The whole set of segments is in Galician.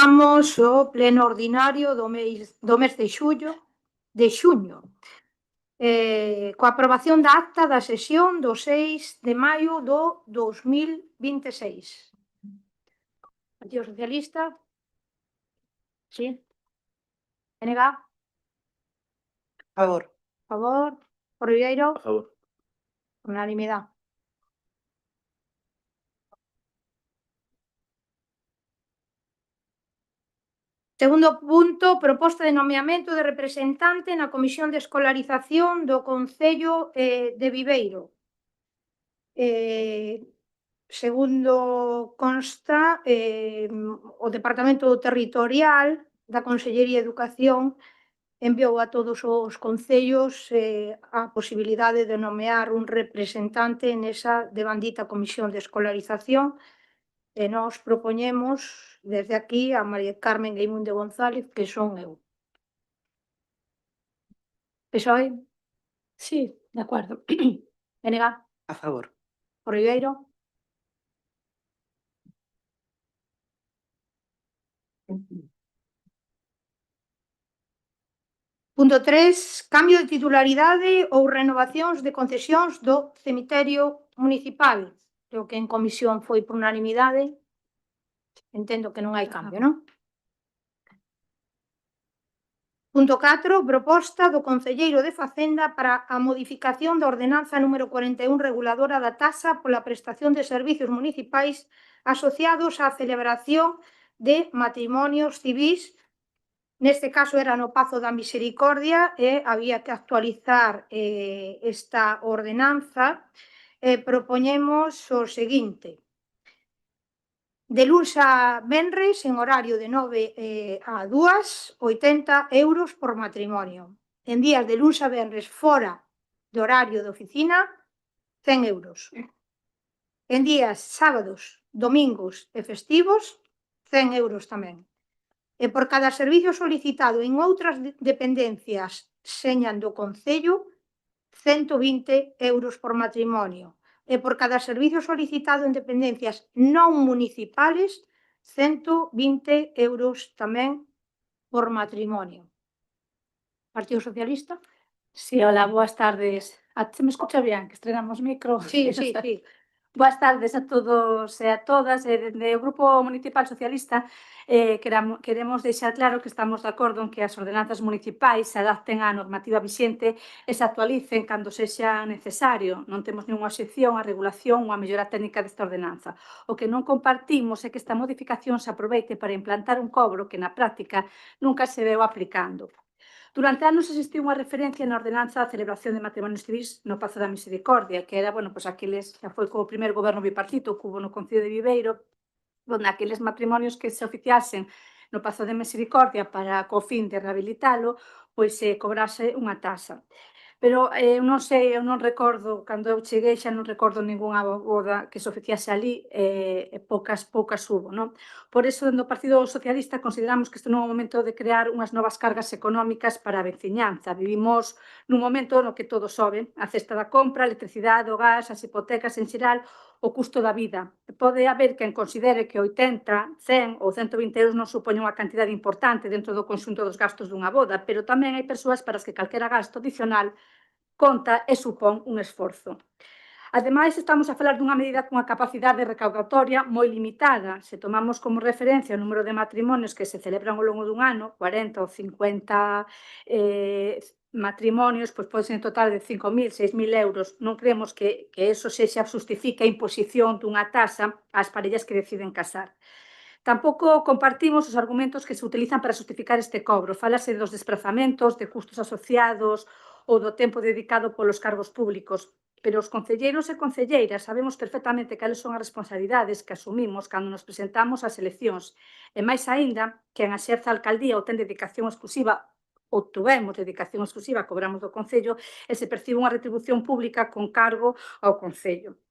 Retomamos o pleno ordinario do mes de xuño, coa aprobación da acta da sesión do 6 de maio do 2026. Partido Socialista? Sí? NG? Favor. Favor? Ribeiro? A favor. Unanimidade. Segundo punto, proposta de nomeamento de representante na Comisión de Escolarización do Concello de Viveiro. Segundo consta, o Departamento Territorial da Consellería de Educación enviou a todos os concellos a posibilidade de nomear un representante nesa devandita Comisión de Escolarización. E nós propoñemos desde aquí a María Carmen Gueimunde González, que son eu. PSOE? Sí, de acordo. NG? A favor. O Ribeiro? Punto 3. Cambio de titularidade ou renovacións de concesións do cemiterio municipal. Creo que en comisión foi por unanimidade. Entendo que non hai cambio, non? Punto 4. Proposta do concelleiro de Facenda para a modificación da ordenanza número 41 reguladora da taxa pola prestación de servicios municipais asociados á celebración de matrimonios civís. Neste caso era no Pazo da Misericordia e había que actualizar esta ordenanza. Propoñemos o seguinte: de luns a venres, en horario de 9 a 2, 80 euros por matrimonio. En días de luns a venres fora de horario de oficina, 100 euros. En días sábados, domingos e festivos, 100 euros tamén. E por cada servicio solicitado en outras dependencias señan do Concello, 120 euros por matrimonio. E por cada servicio solicitado en dependencias non municipales, 120 euros tamén por matrimonio. Partido Socialista? Sí, hola, boas tardes. Se me escucha bien, que estrenamos micro? Sí. Boas tardes a todos e a todas. Dende o Grupo Municipal Socialista queremos deixar claro que estamos de acordo en que as ordenanzas municipais se adapten á normativa vixente e se actualicen cando sexa necesario. Non temos ninguna obxección á regulación ou á mellora técnica desta ordenanza. O que non compartimos é que esta modificación se aproveite para implantar un cobro que na práctica nunca se veu aplicando. Durante anos existiu unha referencia na ordenanza á celebración de matrimonios civís no Pazo da Misericordia, que era, aqueles, xa foi co primeiro goberno bipartito que hubo no Concello de Viveiro, onde aqueles matrimonios que se oficiasen no Pazo de Misericordia para co fin de rehabilitalo, pois se cobrase unha taxa. Pero non sei, eu non recordo, cando eu cheguei xa non recordo ningunha boda que se oficiase ali, poucas hubo, non? Por iso, dentro do Partido Socialista, consideramos que este non é o momento de crear unhas novas cargas económicas para a veciñanza. Vivimos nun momento no que todo sobe, a cesta da compra, a electricidade, o gas, as hipotecas en xeral, o custo da vida. Pode haber quen considere que 80, 100 ou 120 euros non supoñen unha cantidade importante dentro do conxunto dos gastos dunha boda, pero tamén hai persoas para as que calquera gasto adicional conta e supón un esforzo. Ademais, estamos a falar dunha medida cunha capacidade recaudatoria moi limitada. Se tomamos como referencia o número de matrimonios que se celebran ao longo dun ano, 40 ou 50 matrimonios, pois pode ser en total de 5.000, 6.000 euros. Non creemos que eso justifique a imposición dunha taxa ás parellas que deciden casar. Tampouco compartimos os argumentos que se utilizan para justificar este cobro. Fálase dos desprazamentos, de custos asociados ou do tempo dedicado polos cargos públicos. Pero os concelleiros e concelleiras sabemos perfectamente cales son as responsabilidades que asumimos cando nos presentamos ás eleccións. E máis aínda, quen exerza a alcaldía ou ten dedicación exclusiva ou tuvemos dedicación exclusiva, cobramos do Concello e se percibe unha retribución pública con cargo ao Concello.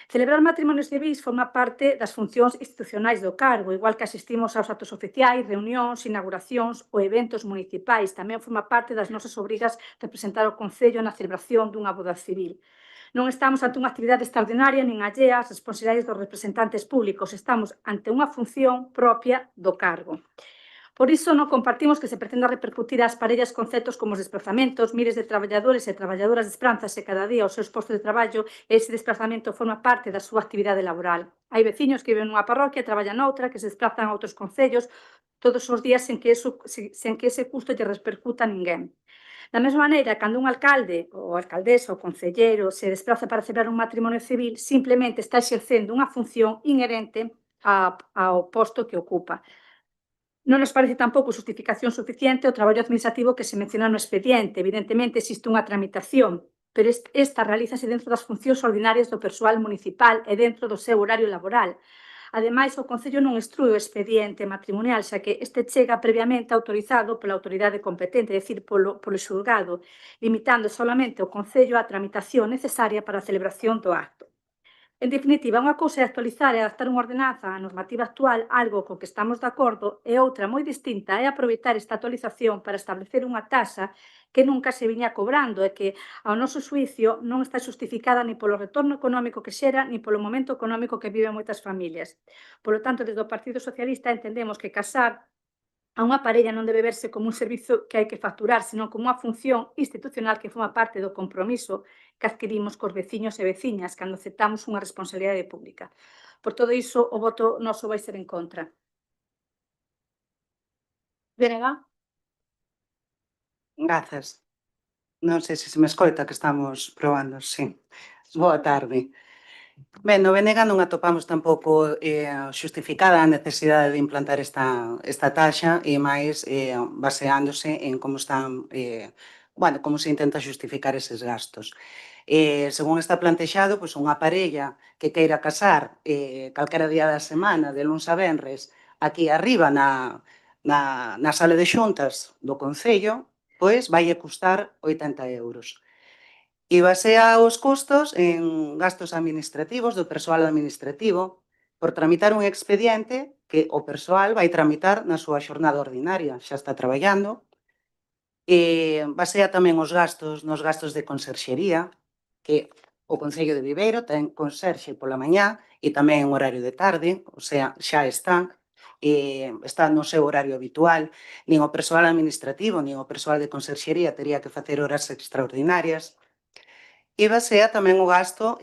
Celebrar matrimonios civís forma parte das funcións institucionais do cargo, igual que asistimos aos actos oficiais, reunións, inauguracións ou eventos municipais. Tamén forma parte das nosas obrigas representar o Concello na celebración dunha boda civil. Non estamos ante unha actividade extraordinaria nin allea ás responsabilidades dos representantes públicos, estamos ante unha función propia do cargo. Por iso non compartimos que se pretenda repercutir ás parellas conceptos como os desplazamentos, miles de traballadores e traballadoras desplázanse cada día aos seus postos de traballo e ese desplazamento forma parte da súa actividade laboral. Hai veciños que viven nunha parroquia e traballan noutra, que se desplazan a outros concellos todos os días sen que ese custo lle repercuta a ninguén. Da mesma maneira, cando un alcalde ou alcaldesa ou concelleiro se desplaza para celebrar un matrimonio civil, simplemente está exercendo unha función inherente ao posto que ocupa. Non nos parece tampouco xustificación suficiente o traballo administrativo que se menciona no expediente. Evidentemente, existe unha tramitación, pero esta realízase dentro das funcións ordinarias do persoal municipal e dentro do seu horario laboral. Ademais, o Concello non instrúe o expediente matrimonial, xa que este chega previamente autorizado pola autoridade competente, é dicir, polo xulgado, limitando solamente o Concello á tramitación necesaria para a celebración do acto. En definitiva, unha cousa é actualizar e adaptar unha ordenanza á normativa actual, algo co que estamos de acordo, e outra moi distinta é aproveitar esta actualización para establecer unha taxa que nunca se viña cobrando e que, ao noso xuicio, non está xustificada ni polo retorno económico que xera ni polo momento económico que viven moitas familias. Polo tanto, desde o Partido Socialista entendemos que casar a unha parella non debe verse como un servizo que hai que facturar, senón como unha función institucional que forma parte do compromiso que adquirimos cos veciños e veciñas cando aceptamos unha responsabilidade pública. Por todo iso, o voto noso vai ser en contra. Venega. Grazas. Non sei se me escoita que estamos probando, sí. Boa tarde. Ben, no Benega non atopamos tampouco xustificada a necesidade de implantar esta taxa e máis baseándose en como están, como se intenta xustificar eses gastos. Según está plantexado, pois unha parella que queira casar calquera día da semana, de luns a venres, aquí arriba na sala de xuntas do Concello, pois vai custar 80 euros. E basea os custos en gastos administrativos do persoal administrativo por tramitar un expediente que o persoal vai tramitar na súa xornada ordinaria, xa está traballando. Basea tamén os gastos nos gastos de conserxería, que o Concello de Viveiro ten conserxe pola mañá e tamén en horario de tarde, o sea, xa está no seu horario habitual, nin o persoal administrativo, nin o persoal de conserxería tería que facer horas extraordinarias. E basea tamén o gasto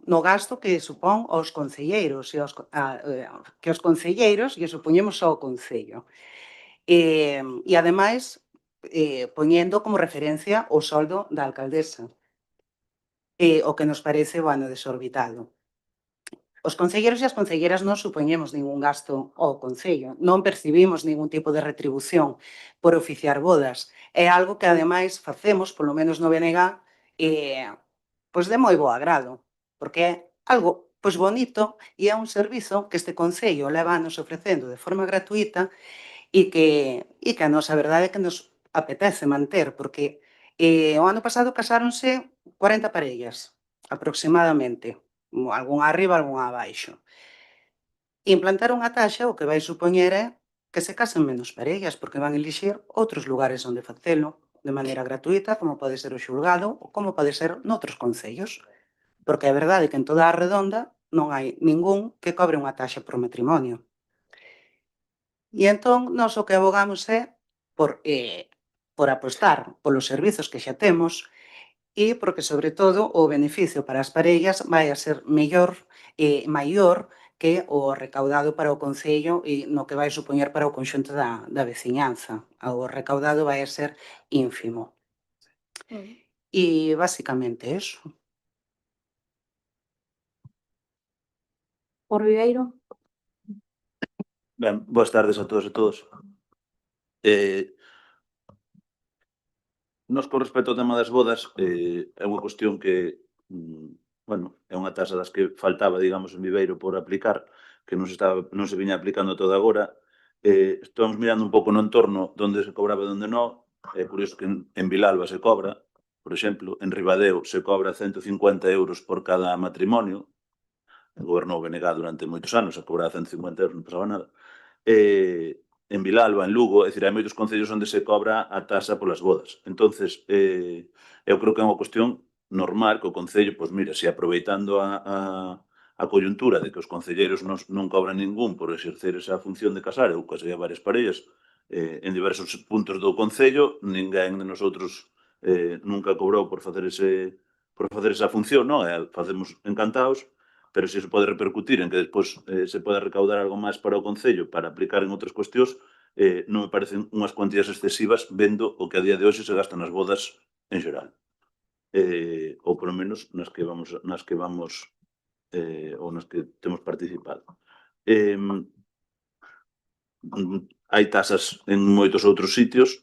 no gasto que supón aos concelleiros que os concelleiros lle supoñemos ao Concello. E ademais, poñendo como referencia o soldo da alcaldesa, o que nos parece, desorbitado. Os concelleiros e as concelleiras non supoñemos ningún gasto ao Concello, non percibimos ningún tipo de retribución por oficiar bodas. É algo que, ademais, facemos, polo menos no BNG, pois de moi bo agrado, porque é algo pois bonito e é un servizo que este Concello leva anos ofrecendo de forma gratuita e que a nosa verdade é que nos apetece manter, porque o ano pasado casáronse 40 parellas, aproximadamente, algunha arriba, algunha abaixo. Implantar unha taxa o que vai supoñer é que se casen menos parellas, porque van elixir outros lugares onde facelo de maneira gratuita, como pode ser o xulgado ou como pode ser noutros concellos. Porque é verdade que en toda a redonda non hai ningún que cobre unha taxa por matrimonio. E entón, nós o que abogamos é por apostar polos servizos que xa temos e porque, sobre todo, o beneficio para as parellas vai a ser maior que o recaudado para o Concello e no que vai supoñer para o conxunto da veciñanza. O recaudado vai a ser ínfimo. E, basicamente, eso. Por Ribeiro. Ben, boas tardes a todos e todos. Nos, con respecto ao tema das bodas, é unha cuestión que, é unha taxa das que faltaba, digamos, en Viveiro por aplicar, que non se viña aplicando toda agora. Estamos mirando un pouco no entorno onde se cobraba e onde non, é por iso que en Vilalba se cobra, por exemplo, en Ribadeo se cobra 150 euros por cada matrimonio, gobernou BNG durante moitos anos, a cobrar 150 euros non pasaba nada. En Vilalba, en Lugo, é dicir, hai moitos concellos onde se cobra a taxa polas bodas. Entonces, eu creo que é unha cuestión normal que o Concello, pois mira, se aproveitando a coyuntura de que os concelleiros non cobran ningún por exercer esa función de casar, ou casei a varias parellas, en diversos puntos do Concello, ninguén de nosotros nunca cobrou por facer esa función, non? Facemos encantados, pero se iso pode repercutir en que despois se pode recaudar algo máis para o Concello para aplicar en outras cuestións, non me parecen unhas cuantías excesivas vendo o que a día de hoxe se gasta nas bodas en xeral. Ou polo menos nas que vamos ou nas que temos participado. Hai tasas en moitos outros sitios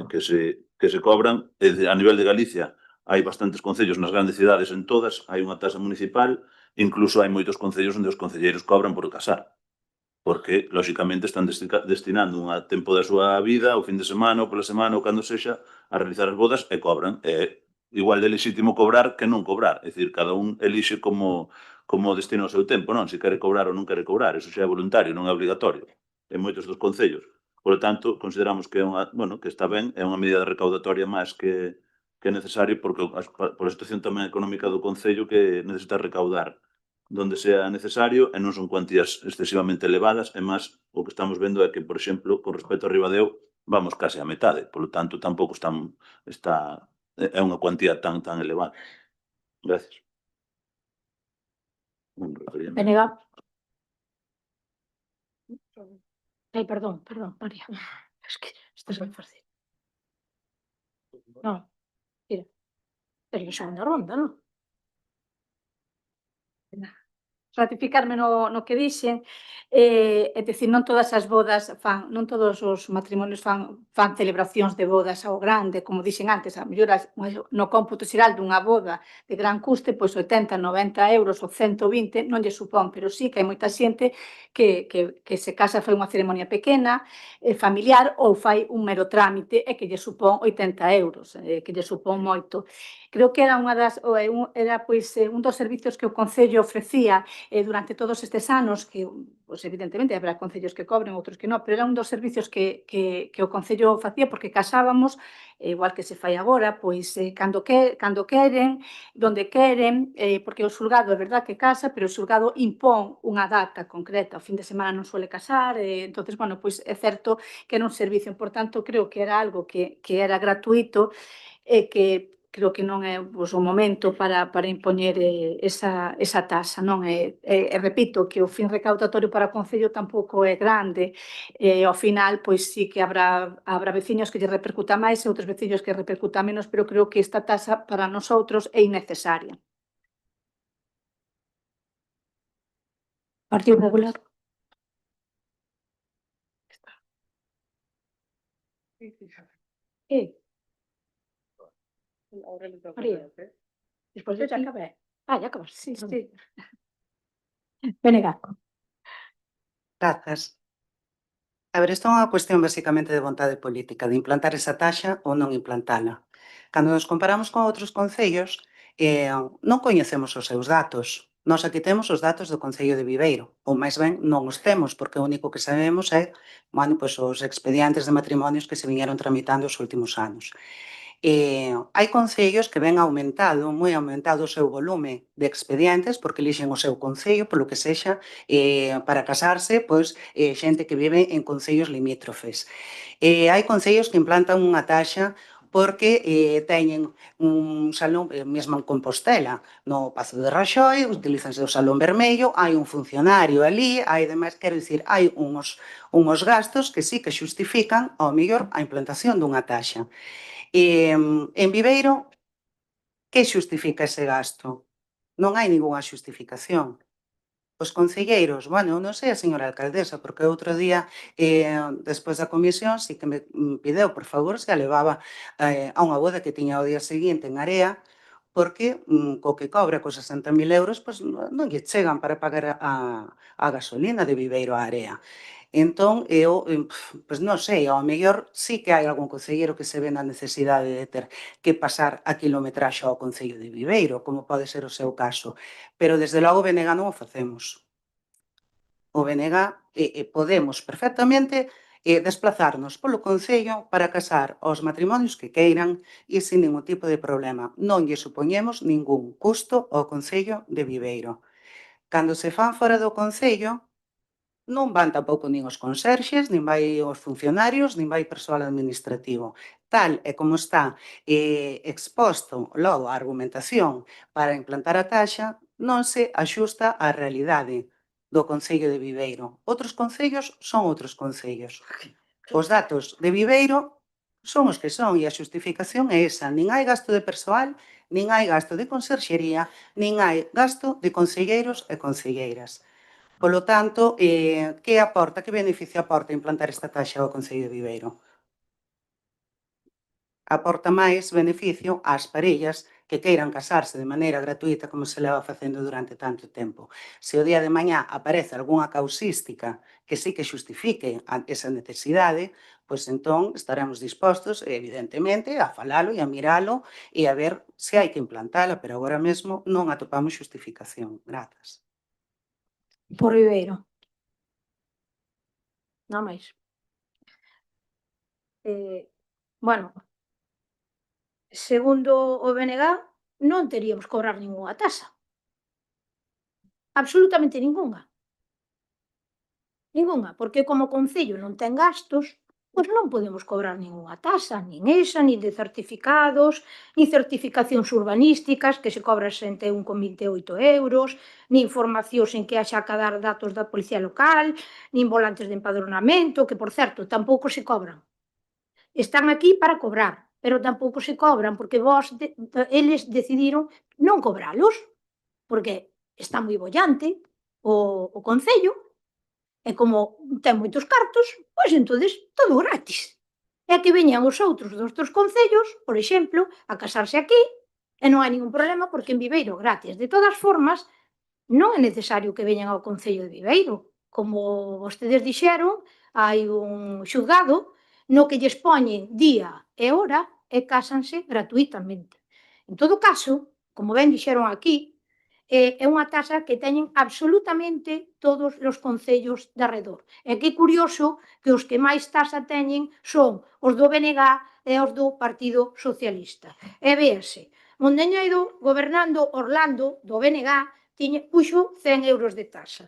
que se cobran. A nivel de Galicia hai bastantes concellos nas grandes cidades, en todas hai unha tasa municipal, incluso hai moitos concellos onde os concelleiros cobran por casar, porque, lóxicamente, están destinando un tempo da súa vida, o fin de semana, ou pola semana, ou cando sexa, a realizar as bodas e cobran. É igual de lexítimo cobrar que non cobrar. É dicir, cada un elixe como destina o seu tempo, non? Se quere cobrar ou non quere cobrar. Eso xa é voluntario, non é obligatorio. En moitos dos concellos. Por lo tanto, consideramos que que está ben, é unha medida recaudatoria máis que é necesario, porque por a situación tamén económica do concello que necesita recaudar donde sea necesario e non son cuantías excesivamente elevadas, e máis o que estamos vendo é que, por exemplo, con respecto a Ribadeo, vamos case á metade, polo tanto, tampouco é unha cuantía tan elevada. Gracias. Venega. Ai, perdón, María. Es que isto é moi fácil. Non, mira. Pero é a segunda ronda, non? Ratificarme no que dixen, é dicir, non todas as bodas non todos os matrimonios fan celebracións de bodas ao grande, como dixen antes, a mellor no cómputo xeral dunha boda de gran custe, pois 80, 90 euros ou 120 non lle supón, pero sí que hai moita xente que se casa fai unha ceremonia pequena, familiar, ou fai un mero trámite e que lle supón 80 euros, que lle supón moito. Creo que era un dos servizos que o Concello ofrecía durante todos estes anos, que, pois, evidentemente, habrá concellos que cobren, outros que non, pero era un dos servizos que o Concello facía, porque casábamos, igual que se fai agora, pois, cando queren, donde queren, porque o xulgado é verdad que casa, pero o xulgado impón unha data concreta, o fin de semana non suele casar, entonces, bueno, pois é certo que era un servicio, por tanto, creo que era algo que era gratuito e que creo que non é pois, o momento para impoñer esa tasa, non? E repito que o fin recaudatorio para o Concello tampouco é grande, ao final, pois sí que habrá veciños que lle repercuta máis e outros veciños que repercuta menos, pero creo que esta tasa para nosotros é innecesaria. Partido Popular. María. Despois de Eu xa ti. acabei. Ya acabas. Sí, sí. Venega. Grazas. A ver, isto é unha cuestión basicamente de vontade política, de implantar esa taxa ou non implantala. Cando nos comparamos con outros concellos, non coñecemos os seus datos. Nós aquí temos os datos do Concello de Viveiro, ou máis ben non os temos, porque o único que sabemos é, pois, os expedientes de matrimonios que se viñeron tramitando os últimos anos. Hai concellos que ven moi aumentado o seu volume de expedientes porque elixen o seu concello, polo que sexa, para casarse, pois, xente que vive en concellos limítrofes. Hai concellos que implantan unha taxa porque teñen un salón, mesmo en Compostela, no Pazo de Raxoi, utilízanse o salón vermello, hai un funcionario ali, hai demais, quero dicir, hai uns gastos que sí que xustifican, ao mellor, a implantación dunha taxa. En Viveiro, que xustifica ese gasto? Non hai ningunha xustificación. Os concelleiros, bueno, non sei a señora alcaldesa, porque outro día, despois da comisión, sí que me pideu, por favor, se a levaba a unha boda que tiña o día seguinte en Area, porque co que cobra, cos 60.000 euros, pois non lle chegan para pagar a gasolina de Viveiro a Area. Entón, eu, pois non sei, ao mellor sí que hai algún concelleiro que se ve na necesidade de ter que pasar a kilometraxe ao Concello de Viveiro, como pode ser o seu caso, pero desde logo o BNG non o facemos. O BNG podemos perfectamente desplazarnos polo Concello para casar aos matrimonios que queiran e sin ningún tipo de problema. Non lle supoñemos ningún custo ao Concello de Viveiro. Cando se fan fora do Concello, non van tampouco nin os conserxes, nin vai os funcionarios, nin vai persoal administrativo. Tal e como está exposto logo a argumentación para implantar a taxa, non se axusta á realidade do Concello de Viveiro. Outros concellos son outros concellos. Os datos de Viveiro son os que son e a xustificación é esa. Nin hai gasto de persoal, nin hai gasto de conserxería, nin hai gasto de concelleiros e concelleiras. Polo tanto, que aporta, que beneficio aporta implantar esta taxa ao Concello de Viveiro? Aporta máis beneficio ás parellas que queiran casarse de maneira gratuita como se leva facendo durante tanto tempo. Se o día de mañá aparece algunha causística que sí que xustifique esa necesidade, pois entón estaremos dispostos, evidentemente, a falalo e a miralo e a ver se hai que implantala, pero agora mesmo non atopamos xustificación. Grazas. Por Ribeiro. Non máis. Bueno, segundo o BNG, non teríamos que cobrar ningunha taxa. Absolutamente ningunha. Ningunha, porque como Concello non ten gastos, pois non podemos cobrar ningunha taxa, nin esa, nin de certificados, nin certificacións urbanísticas, que se cobra 61,28 euros, nin formacións en que haxa que dar datos da Policía Local, nin volantes de empadronamento, que, por certo, tampouco se cobran. Están aquí para cobrar, pero tampouco se cobran, porque eles decidiron non cobralos, porque está moi bollante o Concello, e como ten moitos cartos, pois entonces todo gratis. E que veñan os outros dos outros concellos, por exemplo, a casarse aquí, e non hai ningún problema porque en Viveiro gratis. De todas formas, non é necesario que veñan ao Concello de Viveiro. Como vostedes dixeron, hai un xulgado no que lles poñen día e hora e cásanse gratuitamente. En todo caso, como ben dixeron aquí, é unha taxa que teñen absolutamente todos os concellos de arredor. E que curioso que os que máis taxa teñen son os do BNG e os do Partido Socialista. E véase, Mondoñedo, gobernando Orlando, do BNG, puxo 100 euros de taxa.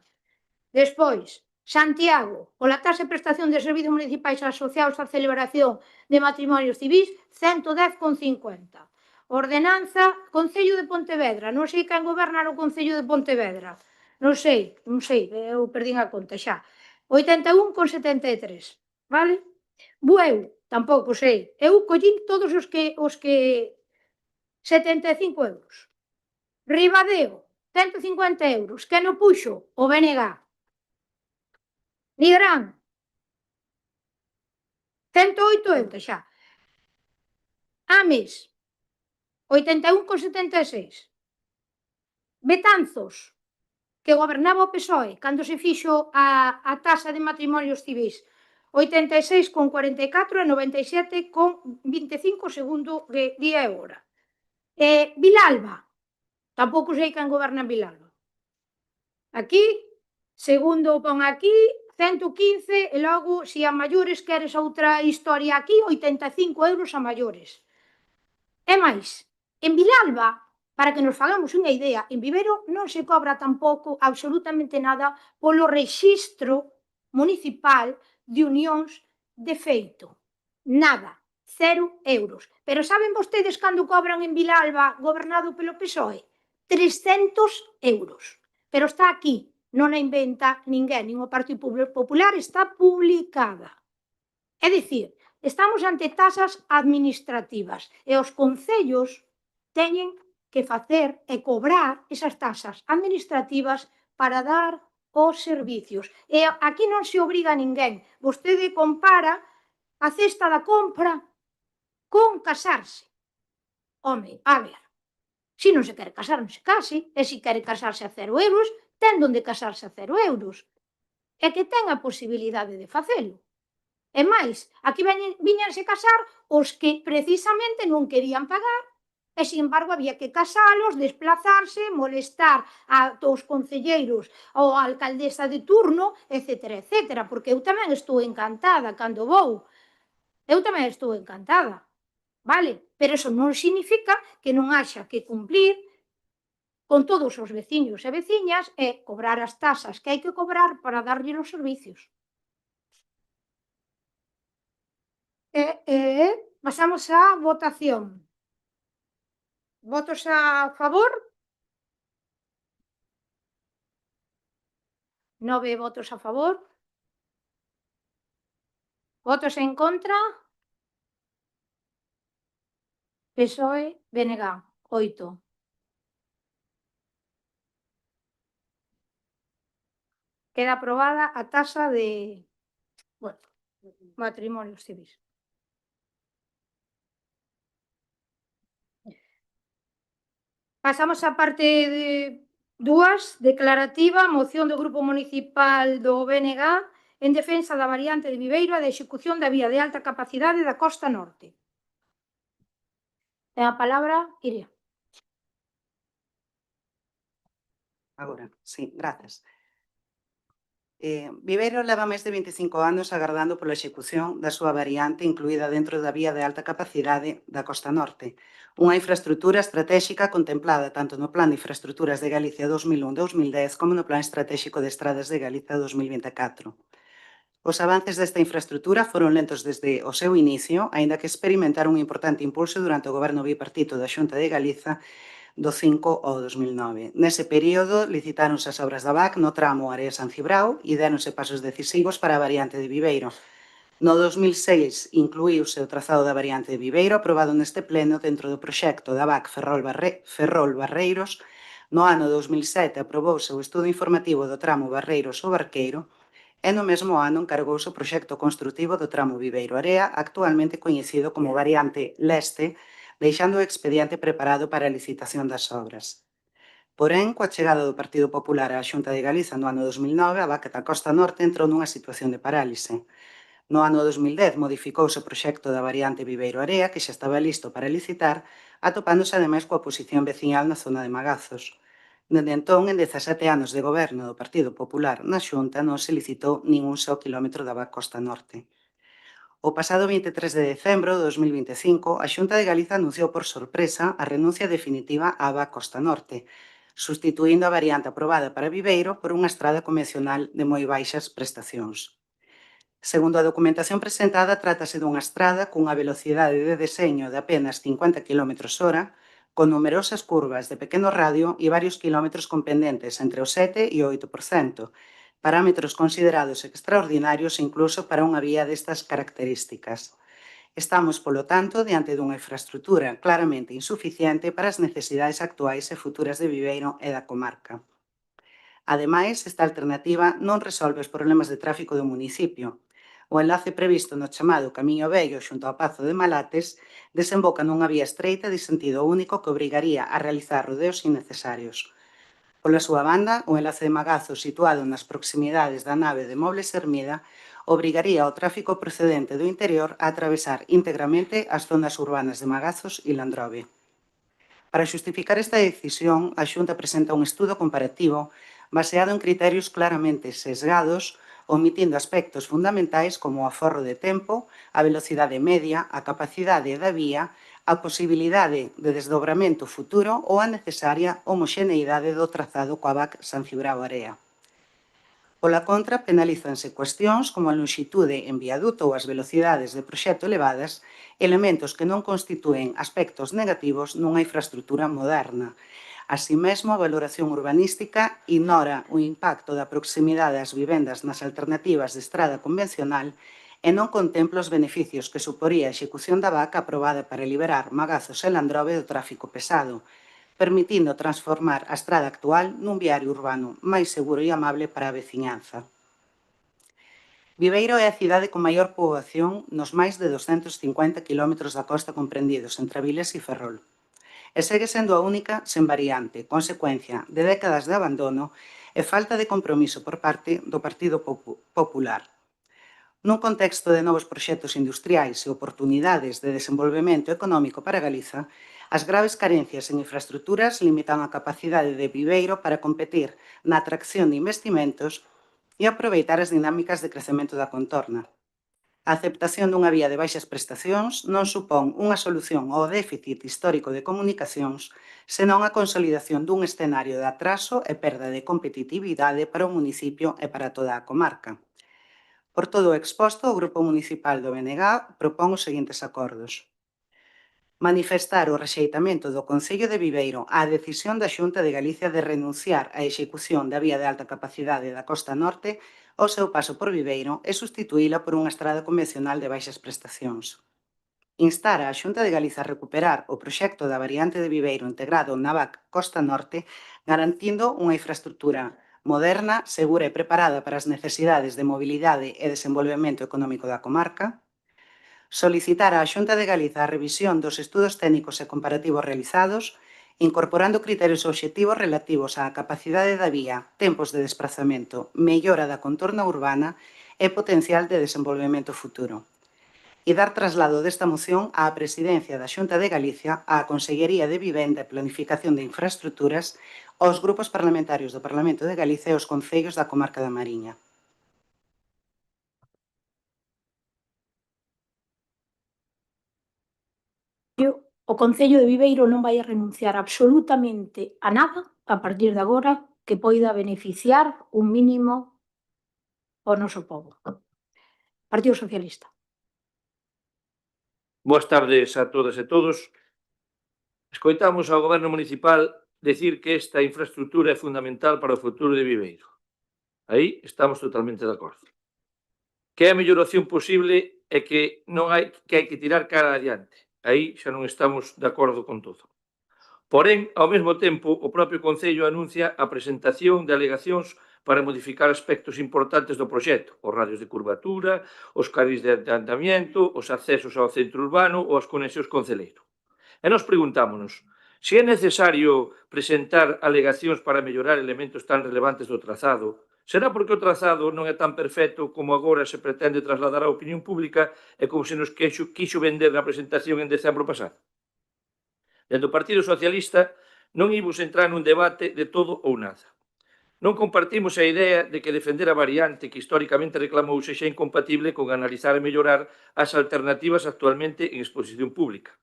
Despois, Santiago, pola taxa de prestación de servizos municipais asociados á celebración de matrimonios civís, 110,50. Ordenanza, Concello de Pontevedra, non sei quen goberna no Concello de Pontevedra, non sei, eu perdín a conta xa, 81,73, vale? Bueu, tampouco sei, eu collín todos os que 75 euros. Ribadeo, 150 euros, quen o puxo? O BNG. Nigrán, 108 euros xa. Ames, 81,76. Betanzos, que gobernaba o PSOE cando se fixo a taxa de matrimonios civís, 86,44 e 97,25 segundo día e hora. Vilalba, tampouco sei quen goberna en Vilalba. Aquí, segundo pon aquí, 115 e logo, se a maiores queres outra historia aquí, 85 euros a maiores. E máis, en Vilalba, para que nos fagamos unha idea, en Viveiro non se cobra tampouco absolutamente nada polo rexistro municipal de unións de feito. Nada, 0 euros. Pero saben vostedes cando cobran en Vilalba, gobernado pelo PSOE? 300 euros. Pero está aquí, non a inventa ninguén, nin o Partido Popular, está publicada. É dicir, estamos ante taxas administrativas e os concellos teñen que facer e cobrar esas taxas administrativas para dar os servicios. E aquí non se obriga a ninguén. Vostede compara a cesta da compra con casarse. Home, a ver, se non se quere casar, non se case, e se quere casarse a 0 euros, ten donde casarse a 0 euros. E que ten a posibilidade de facelo. E máis, aquí viñanse casar os que precisamente non querían pagar E, sin embargo, había que casalos, desplazarse, molestar aos concelleiros ou a alcaldesa de turno, etcétera, etcétera, porque eu tamén estou encantada cando vou. Eu tamén estou encantada, vale? Pero eso non significa que non haxa que cumplir con todos os veciños e veciñas e cobrar as tasas que hai que cobrar para darlle os servicios. Pasamos á votación. Votos a favor? 9 votos a favor. Votos en contra? PSOE, BNG, 8. Queda aprobada a taxa de, bueno, matrimonios civis. Pasamos á parte de 2, declarativa, moción do Grupo Municipal do BNG en defensa da variante de Viveiro e da execución da vía de alta capacidade da Costa Norte. Ten a palabra Iria. Agora, sí, grazas. Viveiro leva máis de 25 anos agardando pola execución da súa variante incluída dentro da vía de alta capacidade da Costa Norte, unha infraestructura estratéxica contemplada tanto no Plan de Infraestructuras de Galicia 2001-2010 como no Plan Estratéxico de Estradas de Galicia 2024. Os avances desta infraestructura foron lentos desde o seu inicio, aínda que experimentaron un importante impulso durante o goberno bipartito da Xunta de Galiza do 5 ao 2009. Nese período, licitáronse as obras da VAC no tramo Area-San Cibrao e déronse pasos decisivos para a variante de Viveiro. No 2006, incluíuse o trazado da variante de Viveiro aprobado neste pleno dentro do proxecto da VAC Ferrol-Barreiros. No ano 2007, aprobouse o estudo informativo do tramo Barreiros ao Barqueiro e no mesmo ano encargouse o proxecto construtivo do tramo Viveiro-Area, actualmente coñecido como variante Leste, deixando o expediente preparado para a licitación das obras. Porén, coa chegada do Partido Popular á Xunta de Galiza no ano 2009, a VAC da Costa Norte entrou nunha situación de parálise. No ano 2010 modificouse o proxecto da variante Viveiro-Area, que xa estaba listo para licitar, atopándose ademais coa oposición veciñal na zona de Magazos. Dende entón, en 17 anos de goberno do Partido Popular na Xunta, non se licitou nin un só quilómetro da VAC Costa Norte. O pasado 23 de decembro de 2025, a Xunta de Galiza anunciou por sorpresa a renuncia definitiva á VAC Costa Norte, sustituindo a variante aprobada para Viveiro por unha estrada convencional de moi baixas prestacións. Segundo a documentación presentada, trátase dunha estrada cunha velocidade de deseño de apenas 50 km/h, con numerosas curvas de pequeno radio e varios quilómetros con pendentes entre o 7 e o 8%, parámetros considerados extraordinarios incluso para unha vía destas características. Estamos, polo tanto, diante dunha infraestructura claramente insuficiente para as necesidades actuais e futuras de Viveiro e da comarca. Ademais, esta alternativa non resolve os problemas de tráfico do municipio. O enlace previsto no chamado Camiño Vello xunto ao Pazo de Malates desemboca nunha vía estreita de sentido único que obrigaría a realizar rodeos innecesarios. Pola súa banda, o enlace de Magazos situado nas proximidades da nave de Mobles Hermida obrigaría ao tráfico procedente do interior a atravesar íntegramente as zonas urbanas de Magazos e Landrove. Para xustificar esta decisión, a Xunta presenta un estudo comparativo baseado en criterios claramente sesgados, omitindo aspectos fundamentais como o aforro de tempo, a velocidade media, a capacidade da vía, a posibilidade de desdobramento futuro ou a necesaria homoxeneidade do trazado coa VAC San Cibrao-Area. Pola contra, penalízanse cuestións como a lonxitude en viaduto ou as velocidades de proxecto elevadas, elementos que non constitúen aspectos negativos nunha infraestructura moderna. Así mesmo, a valoración urbanística ignora o impacto da proximidade ás vivendas nas alternativas de estrada convencional e non contempla os beneficios que suporía a execución da VAC aprobada para liberar Magazos e Landrove do tráfico pesado, permitindo transformar a estrada actual nun viario urbano máis seguro e amable para a veciñanza. Viveiro é a cidade con maior poboación nos máis de 250 km da costa comprendidos entre Avilés e Ferrol. E segue sendo a única sen variante, consecuencia de décadas de abandono e falta de compromiso por parte do Partido Popular. Nun contexto de novos proxectos industriais e oportunidades de desenvolvemento económico para Galiza, as graves carencias en infraestructuras limitan a capacidade de Viveiro para competir na atracción de investimentos e aproveitar as dinámicas de crecemento da contorna. A aceptación dunha vía de baixas prestacións non supón unha solución ao déficit histórico de comunicacións, senón a consolidación dun escenario de atraso e perda de competitividade para o municipio e para toda a comarca. Por todo o exposto, o Grupo Municipal do BNG propón os seguintes acordos. Manifestar o rexeitamento do Concello de Viveiro á decisión da Xunta de Galicia de renunciar á execución da vía de alta capacidade da Costa Norte ao seu paso por Viveiro e substituíla por unha estrada convencional de baixas prestacións. Instar á Xunta de Galiza a recuperar o proxecto da variante de Viveiro integrado na VAC Costa Norte, garantindo unha infraestructura moderna, segura e preparada para as necesidades de mobilidade e desenvolvemento económico da comarca. Solicitar á Xunta de Galiza a revisión dos estudos técnicos e comparativos realizados, incorporando criterios obxectivos relativos á capacidade da vía, tempos de desplazamento, mellora da contorna urbana e potencial de desenvolvemento futuro. E dar traslado desta moción á Presidencia da Xunta de Galicia, á Consellería de Vivenda e Planificación de Infraestructuras, aos grupos parlamentarios do Parlamento de Galicia e aos concellos da comarca da Mariña. O Concello de Viveiro non vai a renunciar absolutamente a nada a partir de agora que poida beneficiar un mínimo ao noso pobo. Partido Socialista. Boas tardes a todas e todos. Escoitamos ao Goberno Municipal decir que esta infraestructura é fundamental para o futuro de Viveiro. Aí estamos totalmente de acordo. Que é a mellor opción posible e que hai que tirar cara adiante. Aí xa non estamos de acordo con todo. Porén, ao mesmo tempo, o propio Concello anuncia a presentación de alegacións para modificar aspectos importantes do proxecto, os radios de curvatura, os carrís de andamiento, os accesos ao centro urbano ou as conexións con Celeiro. E nos preguntámonos, se é necesario presentar alegacións para mellorar elementos tan relevantes do trazado, será porque o trazado non é tan perfecto como agora se pretende trasladar á opinión pública e como se nos quixo vender na presentación en decembro pasado? Dende o Partido Socialista non imos entrar nun debate de todo ou nada. Non compartimos a idea de que defender a variante que históricamente reclamou sexa incompatible con analizar e mellorar as alternativas actualmente en exposición pública.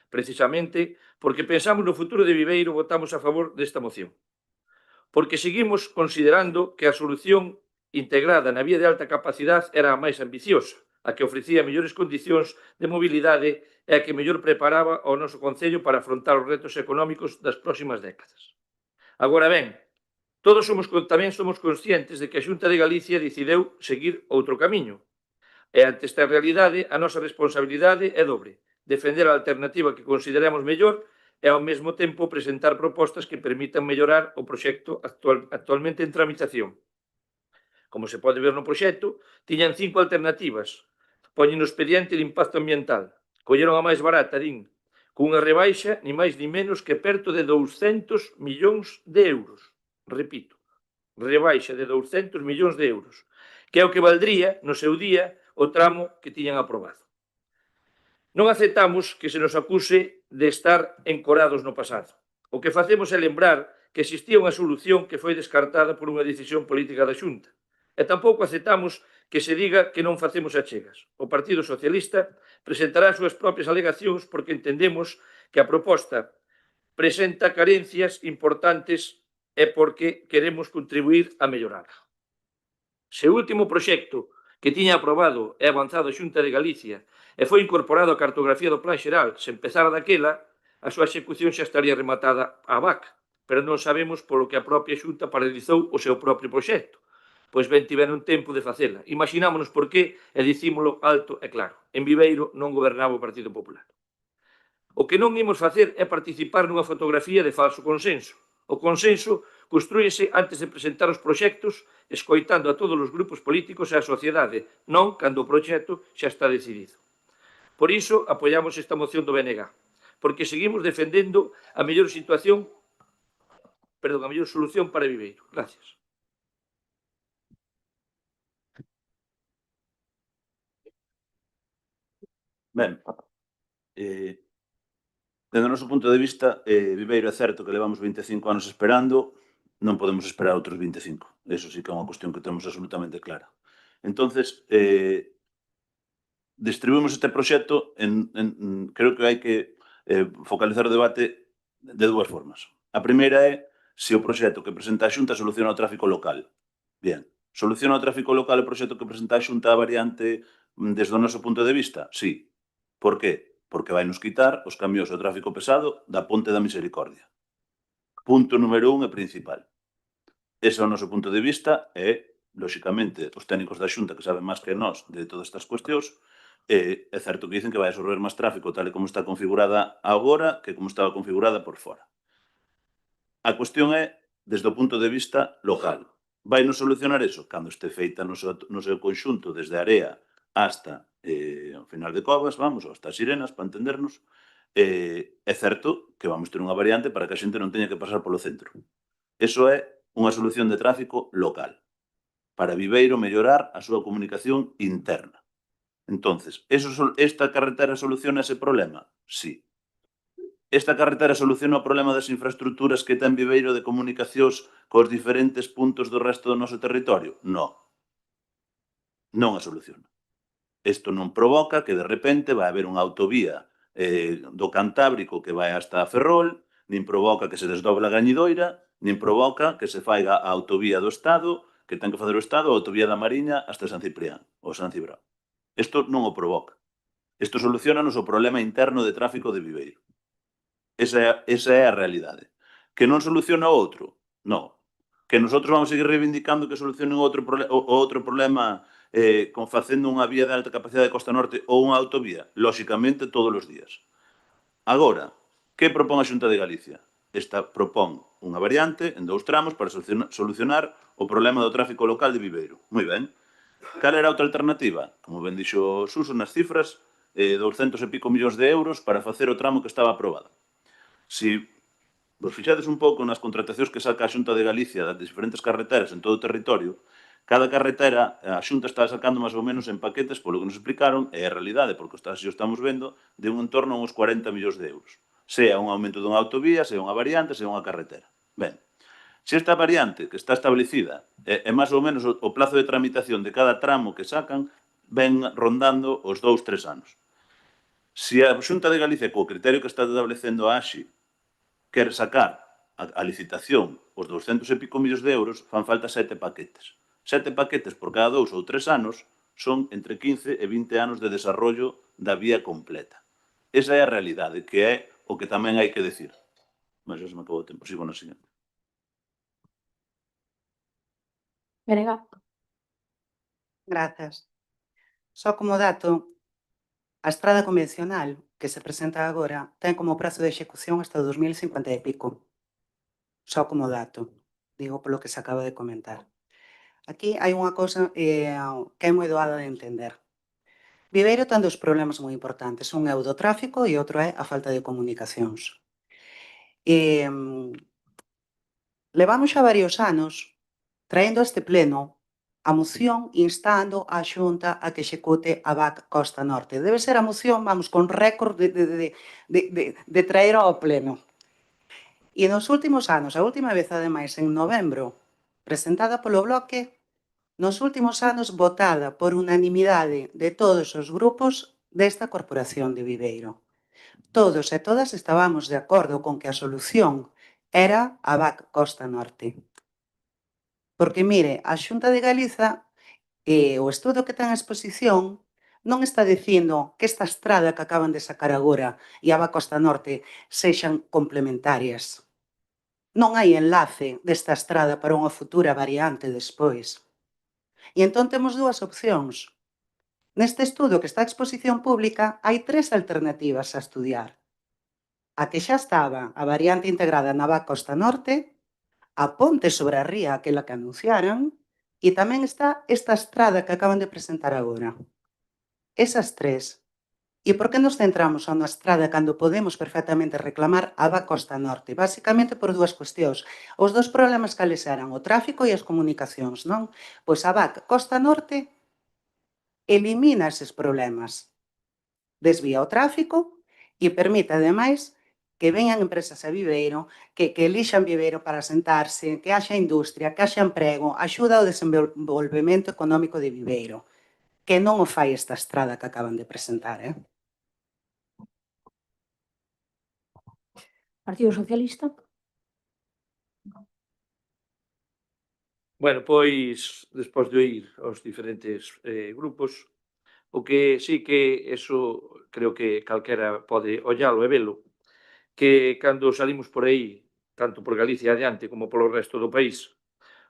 Precisamente porque pensamos no futuro de Viveiro, votamos a favor desta moción. Porque seguimos considerando que a solución integrada na vía de alta capacidade era a máis ambiciosa, a que ofrecía mellores condicións de mobilidade e a que mellor preparaba o noso Concello para afrontar os retos económicos das próximas décadas. Agora ben, tamén somos conscientes de que a Xunta de Galicia decidiu seguir outro camiño. E ante esta realidade, a nosa responsabilidade é dobre: defender a alternativa que consideramos mellor e, ao mesmo tempo, presentar propostas que permitan mellorar o proxecto actualmente en tramitación. Como se pode ver no proxecto, tiñan 5 alternativas. Poñen no expediente de impacto ambiental. Colleron a máis barata, din, cunha rebaixa ni máis ni menos que perto de 200 millóns de euros. Repito, rebaixa de 200 millóns de euros, que é o que valdría, no seu día, o tramo que tiñan aprobado. Non aceptamos que se nos acuse de estar encorados no pasado. O que facemos é lembrar que existía unha solución que foi descartada por unha decisión política da Xunta. E tampouco aceptamos que se diga que non facemos achegas. O Partido Socialista presentará as súas propias alegacións porque entendemos que a proposta presenta carencias importantes e porque queremos contribuir a mellorarla. Se o último proxecto que tiña aprobado e avanzado a Xunta de Galicia e foi incorporado á cartografía do Plan Xeral, se empezara daquela, a súa execución xa estaría rematada á VAC, pero non sabemos polo que a propia Xunta paralizou o seu propio proxecto, pois ben tiveron tempo de facela. Imaginámonos por qué e dicímolo alto e claro. En Viveiro non gobernaba o Partido Popular. O que non imos facer é participar nunha fotografía de falso consenso. O consenso construíse antes de presentar os proxectos, escoitando a todos os grupos políticos e a sociedade, non cando o proxecto xa está decidido. Por iso, apoiamos esta moción do BNG, porque seguimos defendendo a mellor solución para Viveiro. Gracias. Ben, dende o noso punto de vista, Viveiro é certo que levamos 25 anos esperando, non podemos esperar outros 25. Eso sí que é unha cuestión que temos absolutamente clara. Entonces, distribuímos este proxecto creo que hai que focalizar o debate de dúas formas. A primeira é se o proxecto que presenta a Xunta soluciona o tráfico local. Bien, soluciona o tráfico local o proxecto que presenta a Xunta a variante desde o noso punto de vista? Sí. Por qué? Porque vai nos quitar os camións e o tráfico pesado da Ponte da Misericordia. Punto número 1 e principal. Ese é o noso punto de vista e, lóxicamente, os técnicos da Xunta que saben máis que nós de todas estas cuestións, é certo que dicen que vai absorber máis tráfico tal e como está configurada agora que como estaba configurada por fora. A cuestión é desde o punto de vista local. Vai nos solucionar eso? Cando este feita no seu conxunto, desde a Area hasta o final de Covas, vamos, hasta as Sirenas, para entendernos, é certo que vamos ter unha variante para que a xente non teña que pasar polo centro. Eso é unha solución de tráfico local, para Viveiro mellorar a súa comunicación interna. Entonces, esta carretera soluciona ese problema? Sí. Esta carretera soluciona o problema das infraestructuras que ten Viveiro de comunicacións cos diferentes puntos do resto do noso territorio? Non. Non a soluciona. Isto non provoca que de repente vai haber unha autovía do Cantábrico que vai hasta a Ferrol, nin provoca que se desdobla a Gañidoira, nin provoca que se faiga a autovía do Estado, que ten que facer o Estado, a autovía da Mariña hasta San Ciprián, ou San Cibrao. Isto non o provoca. Isto soluciona-nos o problema interno de tráfico de Viveiro. Esa é a realidade. Que non soluciona o outro? Non. Que nosotros vamos seguir reivindicando que solucionen o outro problema facendo unha vía de alta capacidade de Costa Norte ou unha autovía? Lóxicamente, todos os días. Agora, que propón a Xunta de Galicia? Esta propón unha variante en 2 tramos para solucionar o problema do tráfico local de Viveiro. Moi ben. Cal era a outra alternativa? Como ben dixo Suso nas cifras, 200 e pico millóns de euros para facer o tramo que estaba aprobado. Se vos fixades un pouco nas contratacións que saca a Xunta de Galicia das diferentes carreteras en todo o territorio, cada carretera a Xunta está sacando máis ou menos en paquetes, polo que nos explicaron, e é a realidade, porque así o estamos vendo, de un entorno a uns 40 millóns de euros. Sea un aumento dunha autovía, sea unha variante, sea unha carretera. Ben, se esta variante que está establecida é máis ou menos o plazo de tramitación de cada tramo que sacan, ven rondando os 2-3 anos. Se a Xunta de Galicia, co criterio que está establecendo a AXI, quer sacar a licitación os 200 e pico millóns de euros, fan falta 7 paquetes. 7 paquetes por cada 2 ou 3 anos son entre 15 e 20 anos de desarrollo da vía completa. Esa é a realidade, que é o que tamén hai que decir. Mas xa se me acabou o tempo, sigo na siguiente. Venga. Grazas. Só como dato, a estrada convencional que se presenta agora ten como prazo de execución hasta 2050 e pico. Só como dato, digo polo que se acaba de comentar. Aquí hai unha cousa que é moi doada de entender. Viveiro ten 2 problemas moi importantes, un é o do tráfico e outro é a falta de comunicacións. Levamos xa varios anos traendo a este pleno a moción instando a Xunta a que execute a VAC Costa Norte. Debe ser a moción, vamos, con récord de traer ao pleno. E nos últimos anos, a última vez, ademais, en novembro, presentada polo Bloque, nos últimos anos votada por unanimidade de todos os grupos desta Corporación de Viveiro. Todos e todas estábamos de acordo con que a solución era a VAC Costa Norte. Porque, mire, a Xunta de Galiza, o estudo que ten a exposición, non está dicindo que esta estrada que acaban de sacar agora e a VAC Costa Norte sexan complementarias. Non hai enlace desta estrada para unha futura variante despois. E entón temos 2 opcións. Neste estudo que está a exposición pública hai 3 alternativas a estudiar. A que xa estaba a variante integrada na VAC Costa Norte, a ponte sobre a ría, aquela que anunciaran, e tamén está esta estrada que acaban de presentar agora. Esas 3. E por que nos centramos só na estrada cando podemos perfectamente reclamar a VAC Costa Norte? Basicamente por 2 cuestións. Os 2 problemas cales eran o tráfico e as comunicacións, non? Pois a VAC Costa Norte elimina eses problemas. desvía o tráfico e permite, ademais, que veñan empresas a Viveiro, que elixan Viveiro para sentarse, que haxa industria, que haxa emprego, axuda ao desenvolvemento económico de Viveiro, que non o fai esta estrada que acaban de presentar, Partido Socialista. Bueno, pois, despois de oír os diferentes grupos, o que sí que eso creo que calquera pode ollalo e velo, que cando salimos por aí, tanto por Galicia adiante como polo resto do país,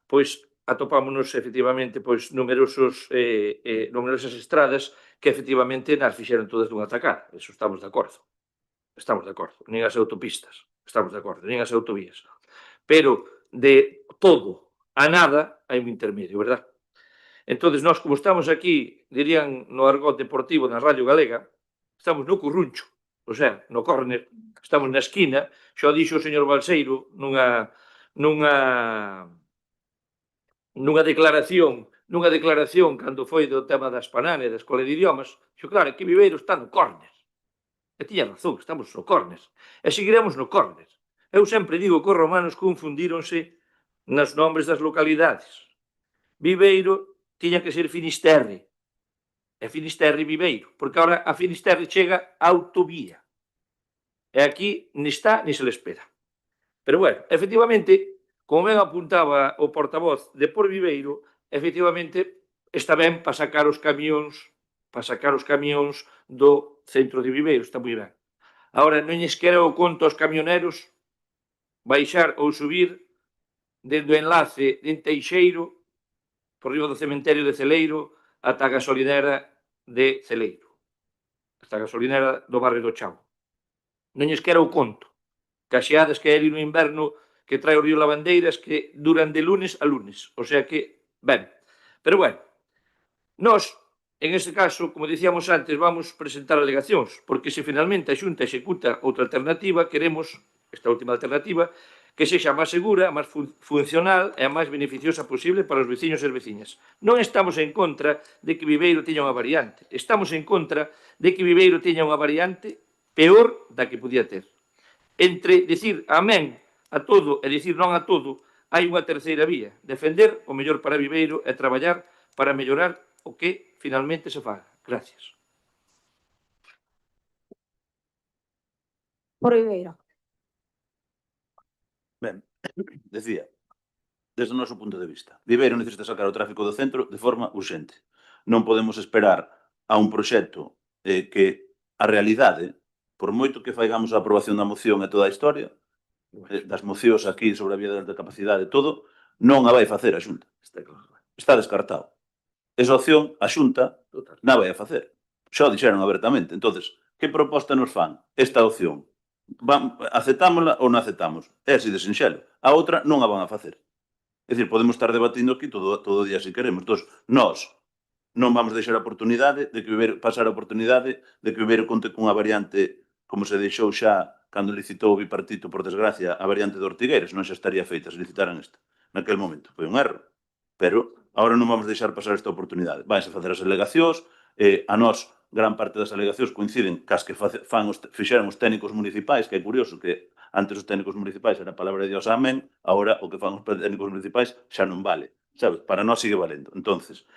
pois atopámonos efectivamente numerosas estradas que efectivamente nas fixeron todas dun atacar, eso estamos de acordo. Estamos de acordo, nin as autopistas, estamos de acordo, nin as autovías. Pero de todo a nada hai un intermedio, verdad? Entonces, nós, como estamos aquí, dirían no argot deportivo na Radio Galega, estamos no curruncho, o sea, no córner, estamos na esquina, xa dixo o señor Balseiro nunha declaración cando foi do tema das Panane e da Escola de Idiomas, xo claro, que Viveiro está no córner. E tiña razón, estamos no córner. E seguiremos no córner. Eu sempre digo que os romanos confundíronse nos nombres das localidades. Viveiro tiña que ser Finisterre. E Finisterre Viveiro. Porque agora a Finisterre chega a autovía. E aquí ni está ni se le espera. Pero bueno, efectivamente, como ben apuntaba o portavoz de Por Viveiro, efectivamente está ben para sacar os camións do centro de Viveiro, está moi ben. Agora, non lles quero o conto aos camioneros baixar ou subir dende o enlace de Teixeiro por riba do cementerio de Celeiro ata a gasolinera de Celeiro, ata a gasolinera do barrio do Chao. Non lles quero o conto. Caxeadas que hai no inverno que trae o río Lavandeiras que duran de lunes a lunes. O sea que, ben. Pero bueno, nós, en este caso, como dicíamos antes, vamos presentar alegacións, porque se finalmente a Xunta executa outra alternativa, queremos, esta última alternativa, que sexa máis segura, máis funcional e a máis beneficiosa posible para os veciños e as veciñas. Non estamos en contra de que Viveiro teña unha variante. Estamos en contra de que Viveiro teña unha variante peor da que podía ter. Entre dicir amén a todo e dicir non a todo, hai unha terceira vía, defender o mellor para Viveiro e traballar para mellorar o que finalmente se faga. Gracias. Por Viveiro. Ben, decía, desde o noso punto de vista, Viveiro necesita sacar o tráfico do centro de forma urxente. Non podemos esperar a un proxecto que a realidade, por moito que faigamos a aprobación da moción e toda a historia, das mocións aquí sobre a vía de alta capacidade e todo, non a vai facer a Xunta. Está descartado. Esa opción, a Xunta, non vai a facer. Xa o dixeron abertamente. Entonces, que proposta nos fan? Esta opción. Aceptámola ou non aceptamos? É así de sinxelo. A outra non a van a facer. É dicir, podemos estar debatindo aquí todo o día se queremos. Entón, nós non vamos deixar a oportunidade de que pasar a oportunidade de que Viveiro conte cunha variante como se deixou xa cando licitou o bipartito, por desgracia, a variante de Ortigueiras, non xa estaría feita se licitaran esta. Naquel momento foi un erro. Pero agora non vamos deixar pasar esta oportunidade. Vanse facer as alegacións, a nós gran parte das alegacións coinciden cas que fixeran os técnicos municipais, que é curioso que antes os técnicos municipais era a palabra de Dios amén, agora o que fan os técnicos municipais xa non vale. Sabes? Para nós sigue valendo. Entonces,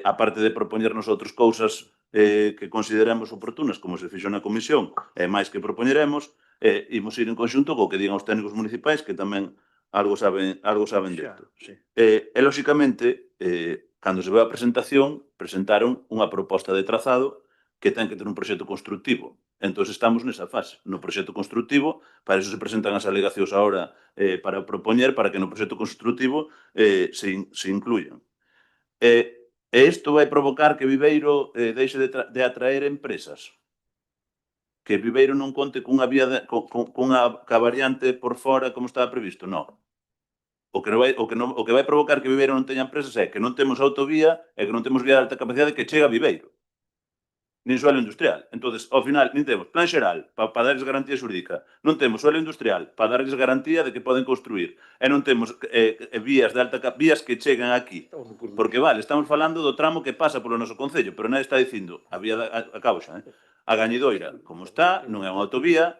aparte de propoñernos outras cousas que consideremos oportunas, como se fixo na comisión, máis que propoñeremos, imos ir en conxunto co que digan os técnicos municipais, que tamén algo saben disto. E, lóxicamente, cando se ve a presentación, presentaron unha proposta de trazado que ten que ter un proxecto constructivo. Entón, estamos nesa fase, no proxecto constructivo, para eso se presentan as alegacións agora para propoñer, para que no proxecto constructivo se incluyan. E isto vai provocar que Viveiro deixe de atraer empresas. Que Viveiro non conte cunha variante por fora como estaba previsto, non. O que vai provocar que Viveiro non teña empresas é que non temos autovía e que non temos vía de alta capacidade que chega a Viveiro. nin suelo industrial. Entonces, ao final, nin temos plan xeral para darles garantía xurídica, non temos suelo industrial para darles garantía de que poden construir, e non temos vías de alta vías que chegan aquí. Porque, vale, estamos falando do tramo que pasa polo noso concello, pero nadie está dicindo, a vía a cabo xa, a Gañidoira, como está, non é unha autovía.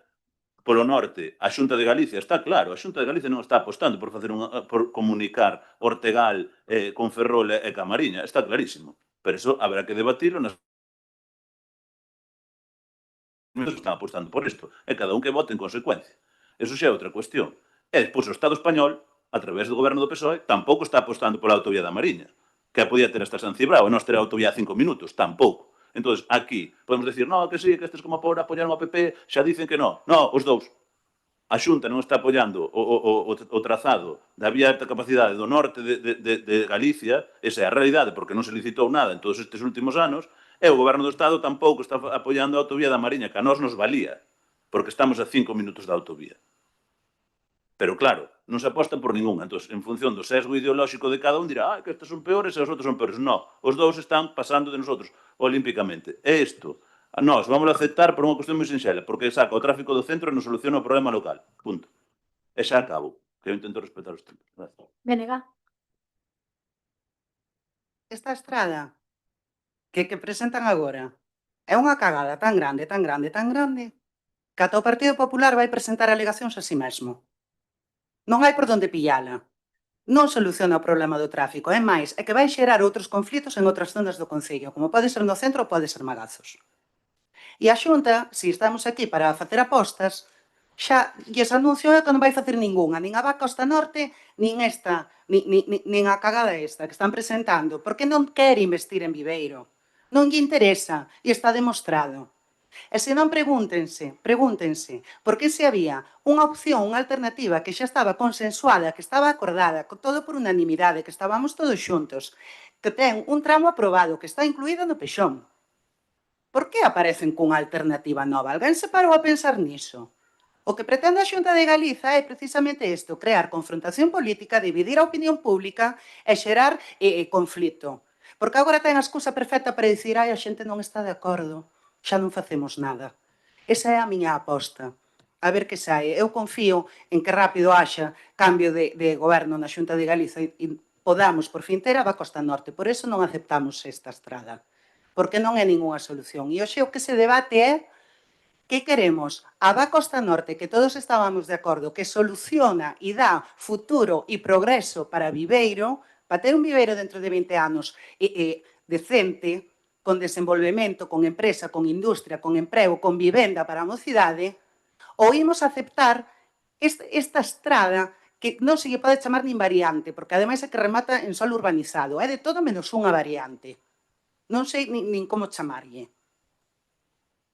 Polo norte, a Xunta de Galicia está claro, a Xunta de Galicia non está apostando por por comunicar Ortegal con Ferrol e Camariña, está clarísimo. Pero eso haberá que debatirlo nas que están apostando por isto, e cada un que vote en consecuencia. Eso xa é outra cuestión. E despois o Estado español, a través do goberno do PSOE, tampouco está apostando pola autovía da Mariña, que a podía ter hasta San Cibrao, e nós ter a autovía a 5 minutos, tampouco. Entón, aquí, podemos decir, no, que sí, que estes como por apoiar o PP, xa dicen que no. No, os dous. A Xunta non está apoiando o trazado da vía de alta capacidade do norte de Galicia, esa é a realidade, porque non se licitou nada en todos estes últimos anos, e o goberno do Estado tampouco está apoiando a autovía da Mariña, que a nós nos valía, porque estamos a 5 minutos da autovía. Pero claro, non se aposta por ninguna. Entón, en función do sesgo ideolóxico de cada un, dirá, que estes son peores e os outros son peores. Non, os dous están pasando de nosotros olímpicamente. E isto, a nós vamos a aceptar por unha cuestión moi sinxela, porque saca o tráfico do centro e non soluciona o problema local. Punto. E xa acabo, que eu intento respetar os tempos. Venega. Esta estrada que presentan agora é unha cagada tan grande, tan grande, tan grande, que ata o Partido Popular vai presentar alegacións a si mesmo. Non hai por onde pillala. Non soluciona o problema do tráfico, é máis, é que vai xerar outros conflitos en outras zonas do Concello, como pode ser no centro ou pode ser Magazos. E a Xunta, se estamos aquí para facer apostas, xa lles anuncio que non vai facer ningunha, nin a Costa Norte, nin esta, nin a cagada esta que están presentando, porque non quere investir en Viveiro. Non lle interesa, e está demostrado. E se non, pregúntense, por que se había unha opción, unha alternativa que xa estaba consensuada, que estaba acordada, todo por unanimidade, que estábamos todos xuntos, que ten un tramo aprobado, que está incluído no Pexón. Por que aparecen cunha alternativa nova? Alguén se parou a pensar niso? O que pretende a Xunta de Galiza é precisamente isto, crear confrontación política, dividir a opinión pública e xerar conflito. Porque agora ten a excusa perfecta para dicir a xente non está de acordo, xa non facemos nada. Esa é a miña aposta. A ver que sae. Eu confío en que rápido haxa cambio de goberno na Xunta de Galiza e podamos por fin ter a Costa Norte. Por eso non aceptamos esta estrada. Porque non é ningunha solución. E hoxe o que se debate é que queremos a Costa Norte, que todos estábamos de acordo, que soluciona e dá futuro e progreso para Viveiro, para ter un Viveiro dentro de 20 anos decente, con desenvolvemento, con empresa, con industria, con emprego, con vivenda para a mocidade, ou imos aceptar esta estrada que non se lle pode chamar nin variante, porque ademais é que remata en solo urbanizado, é de todo menos unha variante. Non sei nin como chamarlle.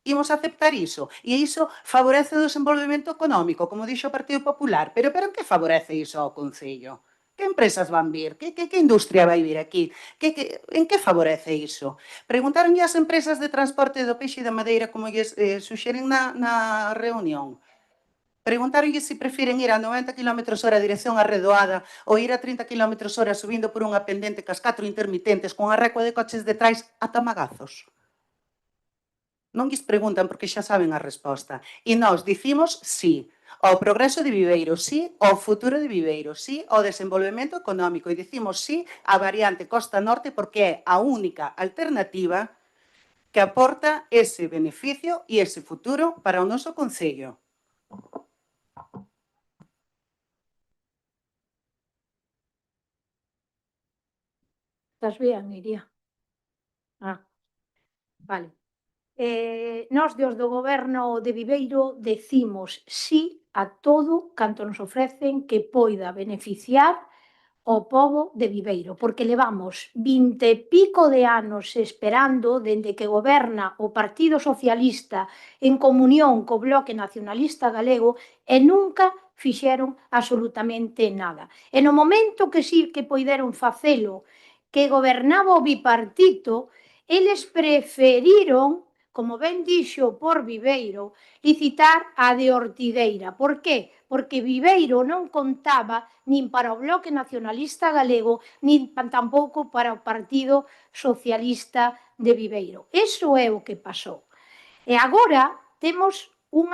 Imos aceptar iso, e iso favorece o desenvolvemento económico, como dixo o Partido Popular, pero en que favorece iso ao Concello? Que empresas van vir? Que industria vai vir aquí? En que favorece iso? Preguntaronlle ás empresas de transporte do peixe e da madeira como lles suxeren na reunión. Preguntaronlle se prefiren ir a 90 km/h dirección a Redoada ou ir a 30 km/h subindo por unha pendente cas 4 intermitentes con a recua de coches detrás ata Magazos. Non lles preguntan porque xa saben a resposta. E nós dicimos sí ao progreso de Viveiro, sí ao futuro de Viveiro, sí ao desenvolvemento económico e dicimos sí á variante Costa Norte porque é a única alternativa que aporta ese beneficio e ese futuro para o noso Concello. Estás bien, Iria? Vale. Nós, dos do Goberno de Viveiro, decimos sí a todo canto nos ofrecen que poida beneficiar o pobo de Viveiro, porque levamos 20 e pico de anos esperando dende que goberna o Partido Socialista en comunión co Bloque Nacionalista Galego e nunca fixeron absolutamente nada. E no momento que sí que poideron facelo, que gobernaba o bipartito, eles preferiron como ben dixo por Viveiro, licitar a de Ortigueira. Por que? Porque Viveiro non contaba nin para o Bloque Nacionalista Galego, nin tampouco para o Partido Socialista de Viveiro. Eso é o que pasou. E agora temos un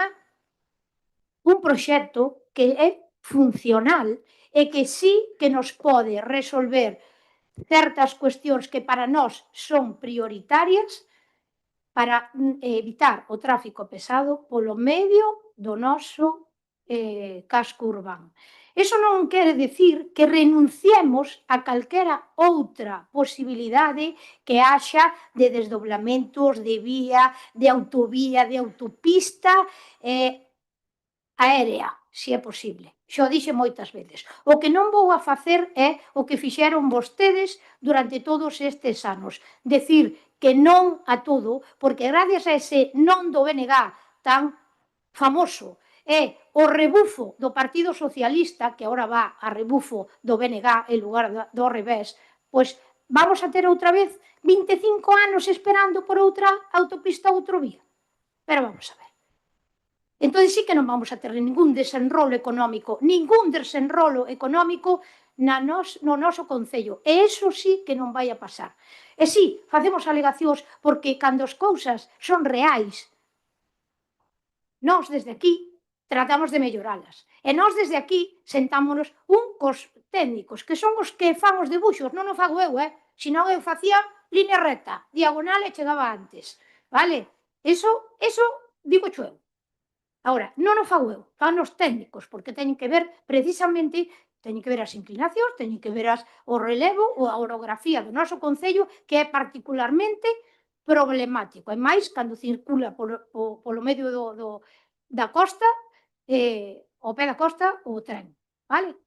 proxecto que é funcional e que sí que nos pode resolver certas cuestións que para nós son prioritarias para evitar o tráfico pesado polo medio do noso casco urbano. Eso non quere dicir que renunciemos a calquera outra posibilidade que haxa de desdoblamentos, de vía, de autovía, de autopista aérea, se é posible. Xo dixe moitas veces. O que non vou a facer é o que fixeron vostedes durante todos estes anos. Decir que non a todo, porque gracias a ese non do BNG tan famoso é o rebufo do Partido Socialista, que agora va a rebufo do BNG en lugar do revés, pois vamos a ter outra vez 25 anos esperando por outra autopista ou outra vía. Pero vamos a ver. Entón, sí que non vamos a ter ningún desenrolo económico no noso Concello. E iso sí que non vai a pasar. E sí, facemos alegacións porque cando as cousas son reais, nós desde aquí tratamos de melloralas. E nós desde aquí sentámonos cos técnicos, que son os que fan os debuxos, non o fago eu, senón eu facía línea recta, diagonal e chegaba antes. Vale? Eso digo xo eu. Agora, non o fago eu, fan os técnicos, porque teñen que ver precisamente, teñen que ver as inclinacións, teñen que ver o relevo ou a orografía do noso Concello, que é particularmente problemático. E máis, cando circula polo medio da costa, ao pé da costa, o tren. Vale?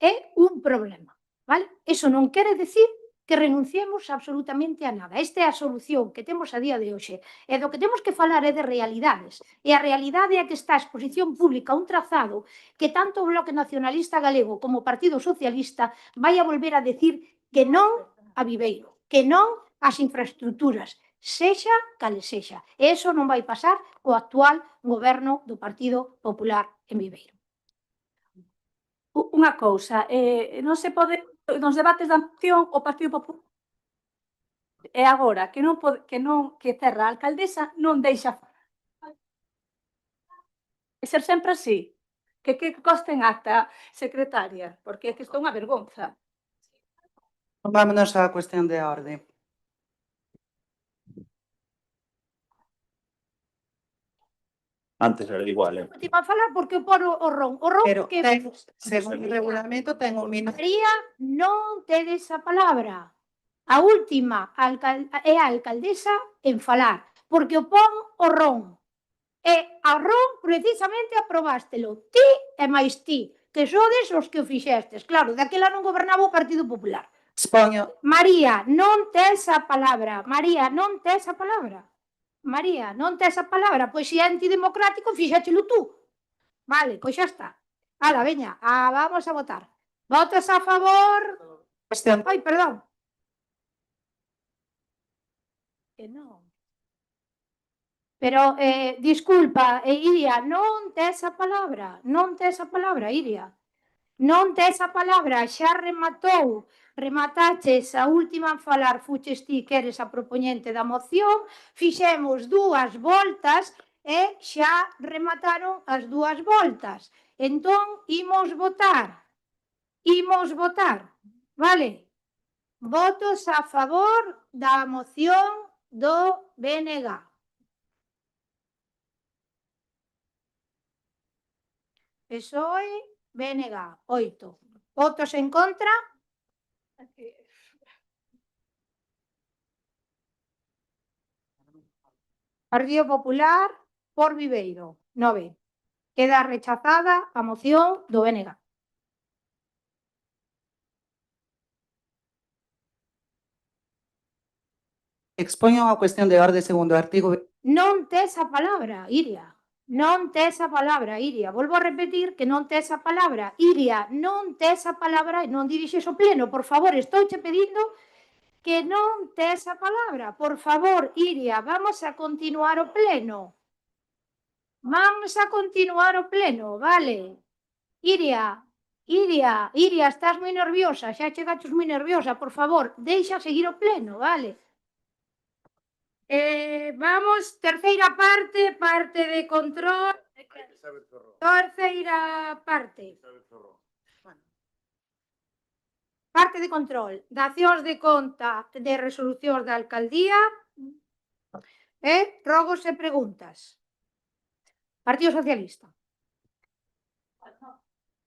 É un problema. Vale? Eso non quere decir que renunciemos absolutamente a nada. Esta é a solución que temos a día de hoxe. E do que temos que falar é de realidades. E a realidade é que está a exposición pública un trazado que tanto o Bloque Nacionalista Galego como o Partido Socialista vai a volver a decir que non a Viveiro, que non ás infraestructuras, sexa cale sexa. E iso non vai pasar co actual goberno do Partido Popular en Viveiro. Unha cousa, non se pode, nos debates da moción, o Partido Popular e agora que cerra a alcaldesa non deixa ser sempre así. Que conste en acta, secretaria, porque é que isto é unha vergonza. Vámonos á cuestión de orde. Antes era igual, Te van falar porque eu poro o ron. O ron Pero que... según o regulamento, ten un minuto. María, non tedes a palabra. A última é a alcaldesa en falar, porque o pon o ron. E a ron precisamente aprobástelo. Ti e máis ti, que sodes os que o fixestes. Claro, daquela non gobernaba o Partido Popular. Expoño. María, non tes a palabra. María, non tes a palabra. María, non tes a palabra. Pois se é antidemocrático, fixéchelo tú. Vale, pois xa está. Ala, veña, vamos a votar. Votos a favor... Cuestión. Ai, perdón. Que non. Pero, disculpa, Iria, non tes a palabra. Non tes a palabra, Iria. Non tes a palabra, xa rematou. Remataches a última en falar, fuches ti que eres a propoñente da moción, fixemos 2 voltas e xa remataron as 2 voltas. Entón, imos votar. Vale? Votos a favor da moción do BNG. PSOE, BNG, 8. Votos en contra? Partido Popular, por Viveiro, 9. Queda rechazada a moción do BNG. Expoño a cuestión de orde segundo o artigo. Non tes a palabra, Iria. Non tes a palabra, Iria. Volvo a repetir que non tes a palabra. Iria, non tes a palabra e non dirixes o pleno. Por favor, estouche pedindo Que non tes a palabra. Por favor, Iria, vamos a continuar o pleno. Vamos a continuar o pleno, vale. Iria, estás moi nerviosa, xa chegaches moi nerviosa, por favor, deixa seguir o pleno, vale? Vamos, terceira parte, parte de control. Terceira parte. Parte de control, dacións de conta de resolucións da alcaldía e rogos e preguntas. Partido Socialista.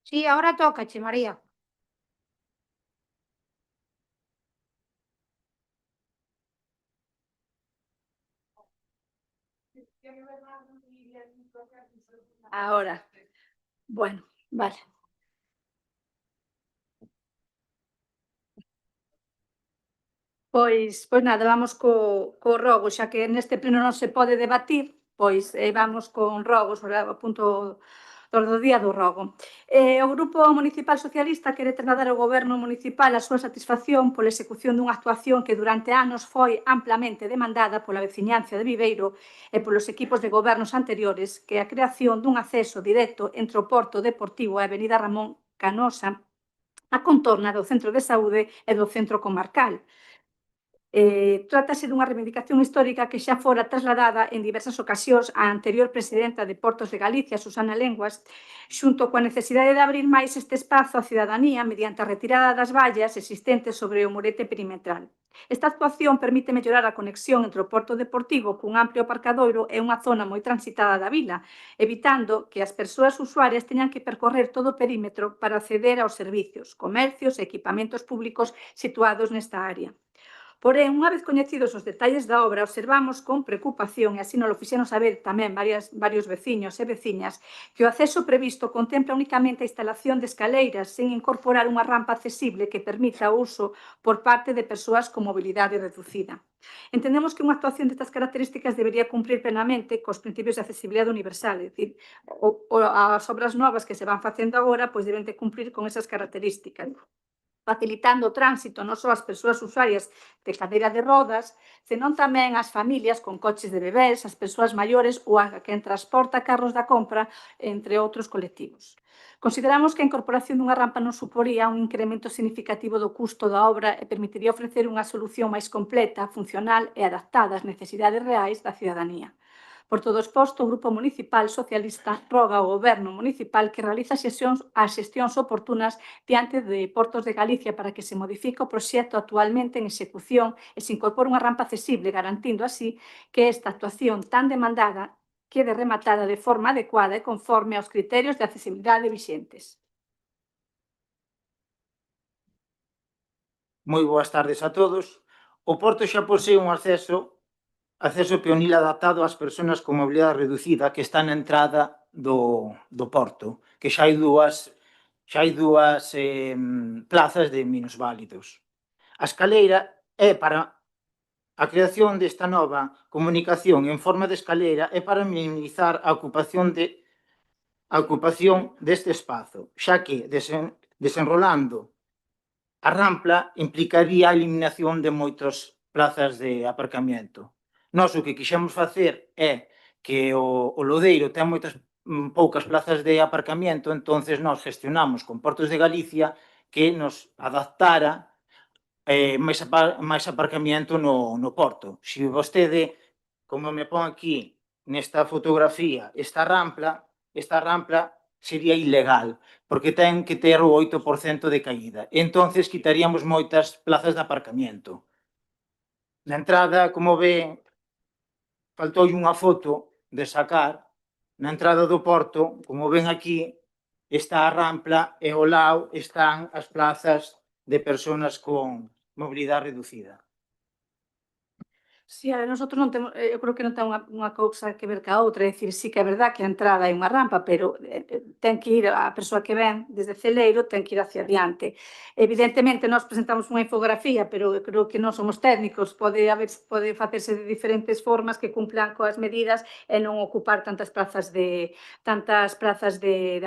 Sí, ahora tócache, María. Ahora. Bueno, vale. Pois nada, vamos co rogo, xa que neste pleno non se pode debatir, pois vamos con rogos, o punto do día do rogo. O Grupo Municipal Socialista quere trasladar ao Goberno Municipal a súa satisfacción pola execución dunha actuación que durante anos foi amplamente demandada pola veciñanza de Viveiro e polos equipos de gobernos anteriores, que é a creación dun acceso directo entre o Porto Deportivo e a Avenida Ramón Canosa, a contorna do Centro de Saúde e do Centro Comarcal. Trátase dunha reivindicación histórica que xa fora trasladada en diversas ocasións á anterior presidenta de Portos de Galicia, Susana Lenguas, xunto coa necesidade de abrir máis este espazo á cidadanía mediante a retirada das vallas existentes sobre o murete perimetral. Esta actuación permite mellorar a conexión entre o Porto Deportivo cun amplio aparcadoiro e unha zona moi transitada da vila, evitando que as persoas usuarias teñan que percorrer todo o perímetro para acceder aos servicios, comercios e equipamentos públicos situados nesta área. Porén, unha vez coñecidos os detalles da obra, observamos con preocupación, e así nos lo fixeron saber tamén varios veciños e veciñas, que o acceso previsto contempla únicamente a instalación de escaleiras sen incorporar unha rampa accesible que permita o uso por parte de persoas con mobilidade reducida. Entendemos que unha actuación destas características debería cumprir plenamente cos principios de accesibilidade universal, é dicir, as obras novas que se van facendo agora pois deben de cumprir con esas características, facilitando o tránsito non só ás persoas usuarias de cadeira de rodas, senón tamén ás familias con coches de bebés, ás persoas maiores ou a quen transporta carros da compra, entre outros colectivos. Consideramos que a incorporación dunha rampa non suporía un incremento significativo do custo da obra e permitiría ofrecer unha solución máis completa, funcional e adaptada ás necesidades reais da cidadanía. Por todo exposto, o Grupo Municipal Socialista roga ao Goberno Municipal que realice as xestións oportunas diante de Portos de Galicia para que se modifique o proxecto actualmente en execución e se incorpore unha rampa accesible, garantindo así que esta actuación tan demandada quede rematada de forma adecuada e conforme aos criterios de accesibilidade vixentes. Moi boas tardes a todos. O Porto xa posee un acceso peonil adaptado ás persoas con mobilidade reducida que está na entrada do Porto, que xa hai dúas plazas de minusválidos. A escaleira é para a creación desta nova comunicación en forma de escaleira é para minimizar a ocupación deste espazo, xa que desenrolando a rampla implicaría a eliminación de moitas plazas de aparcamento. Nós o que quixemos facer é que o Lodeiro ten moitas poucas plazas de aparcamento, entonces nós gestionamos con Portos de Galicia que nos adaptara máis aparcamento no Porto. Se vostede, como me pon aquí nesta fotografía, esta rampla sería ilegal, porque ten que ter o 8% de caída. Entonces quitaríamos moitas plazas de aparcamento. Na entrada, como ve, faltou unha foto de sacar, na entrada do Porto, como ven aquí, está a rampla e ao lado están as plazas de persoas con mobilidade reducida. Si, a ver, nosotros non temos, eu creo que non ten unha cousa que ver ca outra, é dicir, sí que é verdad que a entrada é unha rampa, pero ten que ir a persoa que ven desde Celeiro, ten que ir hacia adiante. Evidentemente, nós presentamos unha infografía, pero eu creo que non somos técnicos, pode facerse de diferentes formas que cumplan coas medidas e non ocupar tantas plazas de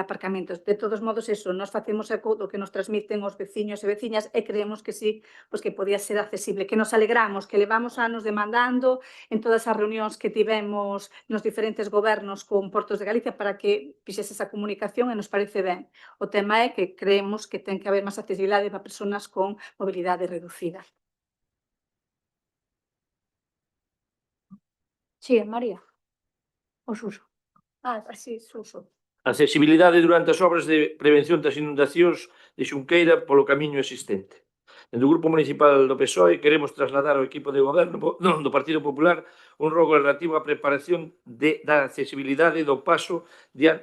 aparcamentos. De todos modos, eso, nós facemos eco do que nos transmiten os veciños e veciñas e creemos que sí, pois que podía ser accesible, que nos alegramos, que levamos anos demandando en todas as reunións que tivemos nos diferentes gobernos con Portos de Galicia para que fixese esa comunicación e nos parece ben. O tema é que creemos que ten que haber máis accesibilidade para persoas con mobilidade reducida. Sí, María. O Suso. Sí, Suso. Accesibilidade durante as obras de prevención das inundacións de Xunqueira polo camiño existente. Dende o Grupo Municipal do PSOE queremos trasladar ao equipo de goberno do Partido Popular un rogo relativo á preparación da accesibilidade do paso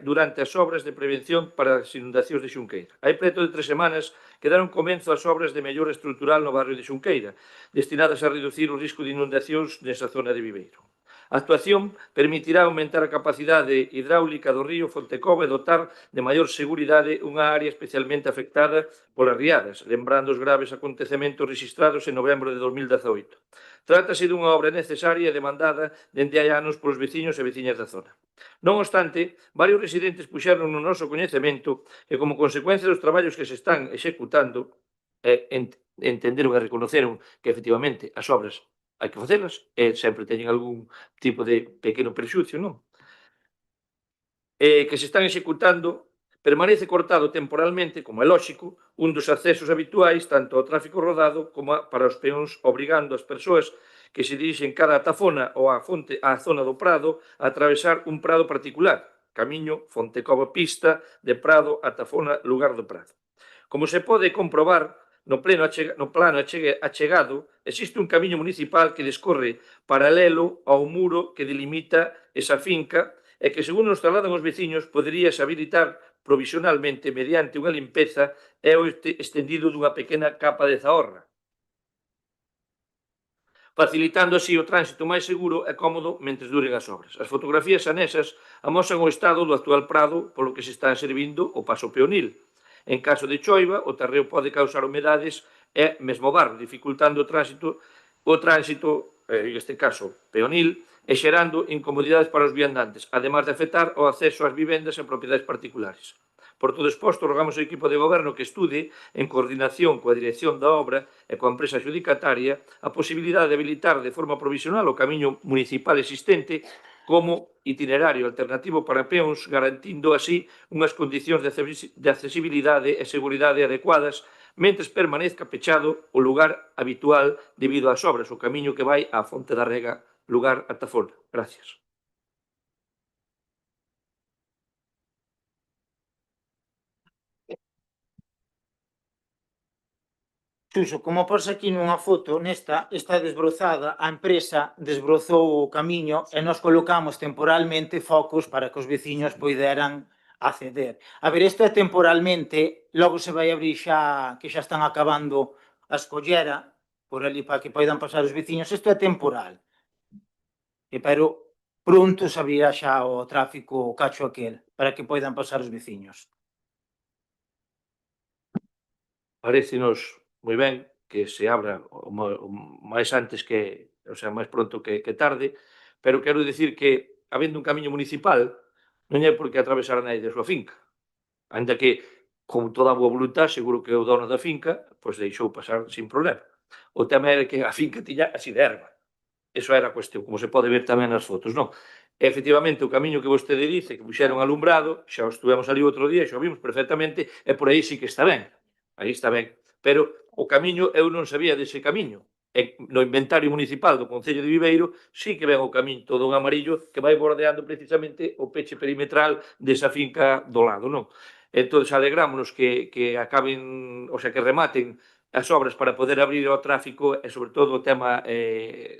durante as obras de prevención para as inundacións de Xunqueira. Hai preto de 3 semanas que deron comenzo as obras de mellora estrutural no barrio de Xunqueira, destinadas a reducir o risco de inundacións nesa zona de Viveiro. A actuación permitirá aumentar a capacidade hidráulica do río Fontecova e dotar de maior seguridade unha área especialmente afectada polas riadas, lembrando os graves acontecementos registrados en novembro de 2018. Trátase dunha obra necesaria e demandada dende hai anos polos veciños e veciñas da zona. Non obstante, varios residentes puxeron no noso coñecemento que, como consecuencia dos traballos que se están executando, entenderon e reconoceron que, efectivamente, as obras hai que facelas e sempre teñen algún tipo de pequeno prexucio, non? Que se están executando, permanece cortado temporalmente, como é lóxico, un dos accesos habituais tanto ao tráfico rodado como para os peóns, obrigando as persoas que se dirixen cara á Tafona ou á zona do Prado a atravesar un prado particular, camiño Fontecova Pista de Prado a Tafona, lugar do Prado. Como se pode comprobar, no plano achegado existe un camiño municipal que descorre paralelo ao muro que delimita esa finca e que, segundo nos trasladan os veciños, poderíase habilitar provisionalmente mediante unha limpeza e o estendido dunha pequena capa de zahorra, facilitando así o tránsito máis seguro e cómodo mentres duren as obras. As fotografías anexas amosan o estado do actual prado polo que se está servindo o paso peonil. En caso de choiva, o terreo pode causar humedades e mesmo barro, dificultando o tránsito, en este caso peonil, e xerando incomodidades para os viandantes, además de afectar o acceso ás vivendas e propiedades particulares. Por todo exposto, rogamos ao equipo de goberno que estude, en coordinación coa dirección da obra e coa empresa adjudicataria, a posibilidade de habilitar de forma provisional o camiño municipal existente como itinerario alternativo para peóns, garantindo así unhas condicións de accesibilidade e seguridade adecuadas, mentres permanezca pechado o lugar habitual debido ás obras, o camiño que vai á Fonte da Rega, lugar a Tafona. Gracias. Suso, como pos aquí nunha foto, nesta está desbrozada, a empresa desbrozou o camiño e nós colocamos temporalmente focos para que os veciños poideran acceder. A ver, isto é temporalmente, logo se vai abrir xa, que xa están acabando a escollera, por ali para que poidan pasar os veciños, isto é temporal. Pero pronto se abrirá xa o tráfico, o cacho aquel, para que poidan pasar os veciños. Parécenos moi ben que se abra o máis antes que, o sea, máis pronto que tarde, pero quero dicir que, habendo un camiño municipal, non é por que atravesar a nadie da súa finca. Ainda que, con toda a boa voluntad, seguro que o dono da finca pois deixou pasar sin problema. O tema era que a finca tiña así de erva. Eso era a cuestión, como se pode ver tamén nas fotos, non? E, efectivamente, o camiño que vostede dice, que puxeron alumbrado, xa o estuvemos ali outro día, xa o vimos perfectamente, e por aí sí que está ben. Aí está ben. Pero o camiño, eu non sabía dese camiño. E no inventario municipal do Concello de Viveiro sí que ven o camiño todo un amarillo que vai bordeando precisamente o peche perimetral desa finca do lado, non? Entón, alegrámonos que acaben, o sea, que rematen as obras para poder abrir ao tráfico e, sobre todo, o tema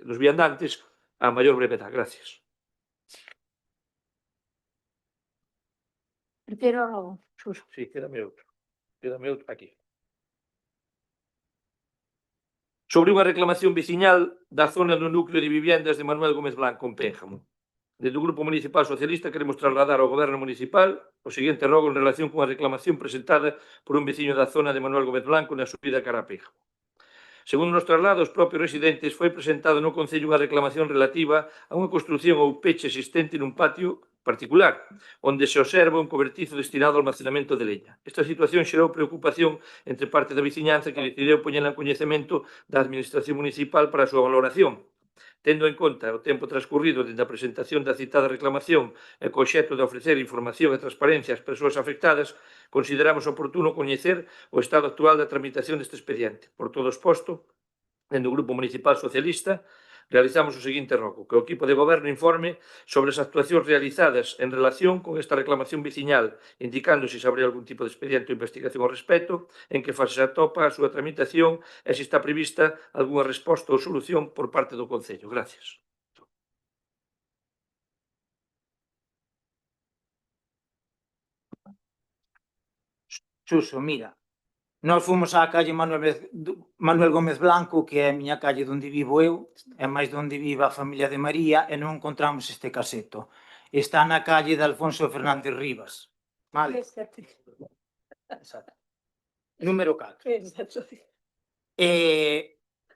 dos viandantes a maior brevedade. Gracias. Prefiro logo, Suso. Sí, quédame outro. Quédame outro aquí. Sobre unha reclamación veciñal da zona do núcleo de viviendas de Manuel Gómez Blanco, en Pénjamo. Desde o Grupo Municipal Socialista queremos trasladar ao Goberno Municipal o seguinte rogo en relación cunha reclamación presentada por un veciño da zona de Manuel Gómez Blanco na subida cara a Pénjamo. Segundo nos traslados os propios residentes, foi presentado no Concello unha reclamación relativa a unha construción ou peche existente nun patio particular, onde se observa un cobertizo destinado ao almacenamento de leña. Esta situación xerou preocupación entre parte da veciñanza que decidiu poñela en coñecemento da Administración Municipal para a súa valoración. Tendo en conta o tempo transcurrido dende a presentación da citada reclamación e co obxecto de ofrecer información e transparencia ás persoas afectadas, consideramos oportuno coñecer o estado actual da tramitación deste expediente. Por todo exposto, dende o Grupo Municipal Socialista, realizamos o seguinte rogo, que o equipo de goberno informe sobre as actuacións realizadas en relación con esta reclamación veciñal, indicando se habrá algún tipo de expediente ou investigación ao respecto, en que fase se atopa a súa tramitación e se está prevista algunha resposta ou solución por parte do Concello. Gracias. Suso, mira, nós fomos á calle Manuel Gómez Blanco, que é a miña calle onde vivo eu, é máis onde vive a familia de María, e non encontramos este caseto. Está na calle de Alfonso Fernández Rivas. Vale? Exacto. Número 4.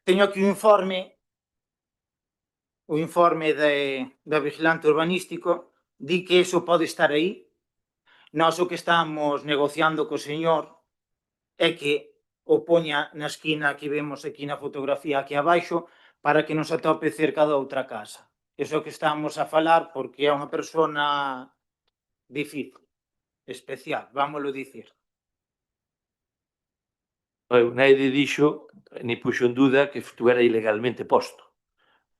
Teño aquí o informe da vigilante urbanístico, di que eso pode estar aí. Nós o que estamos negociando co señor é que o poña na esquina que vemos aquí na fotografía aquí abaixo para que non se atope cerca da outra casa. Iso que estamos a falar porque é unha persona difícil, especial, vámoslo dicir. Naide dixo, ni puxo en duda que estuera ilegalmente posto.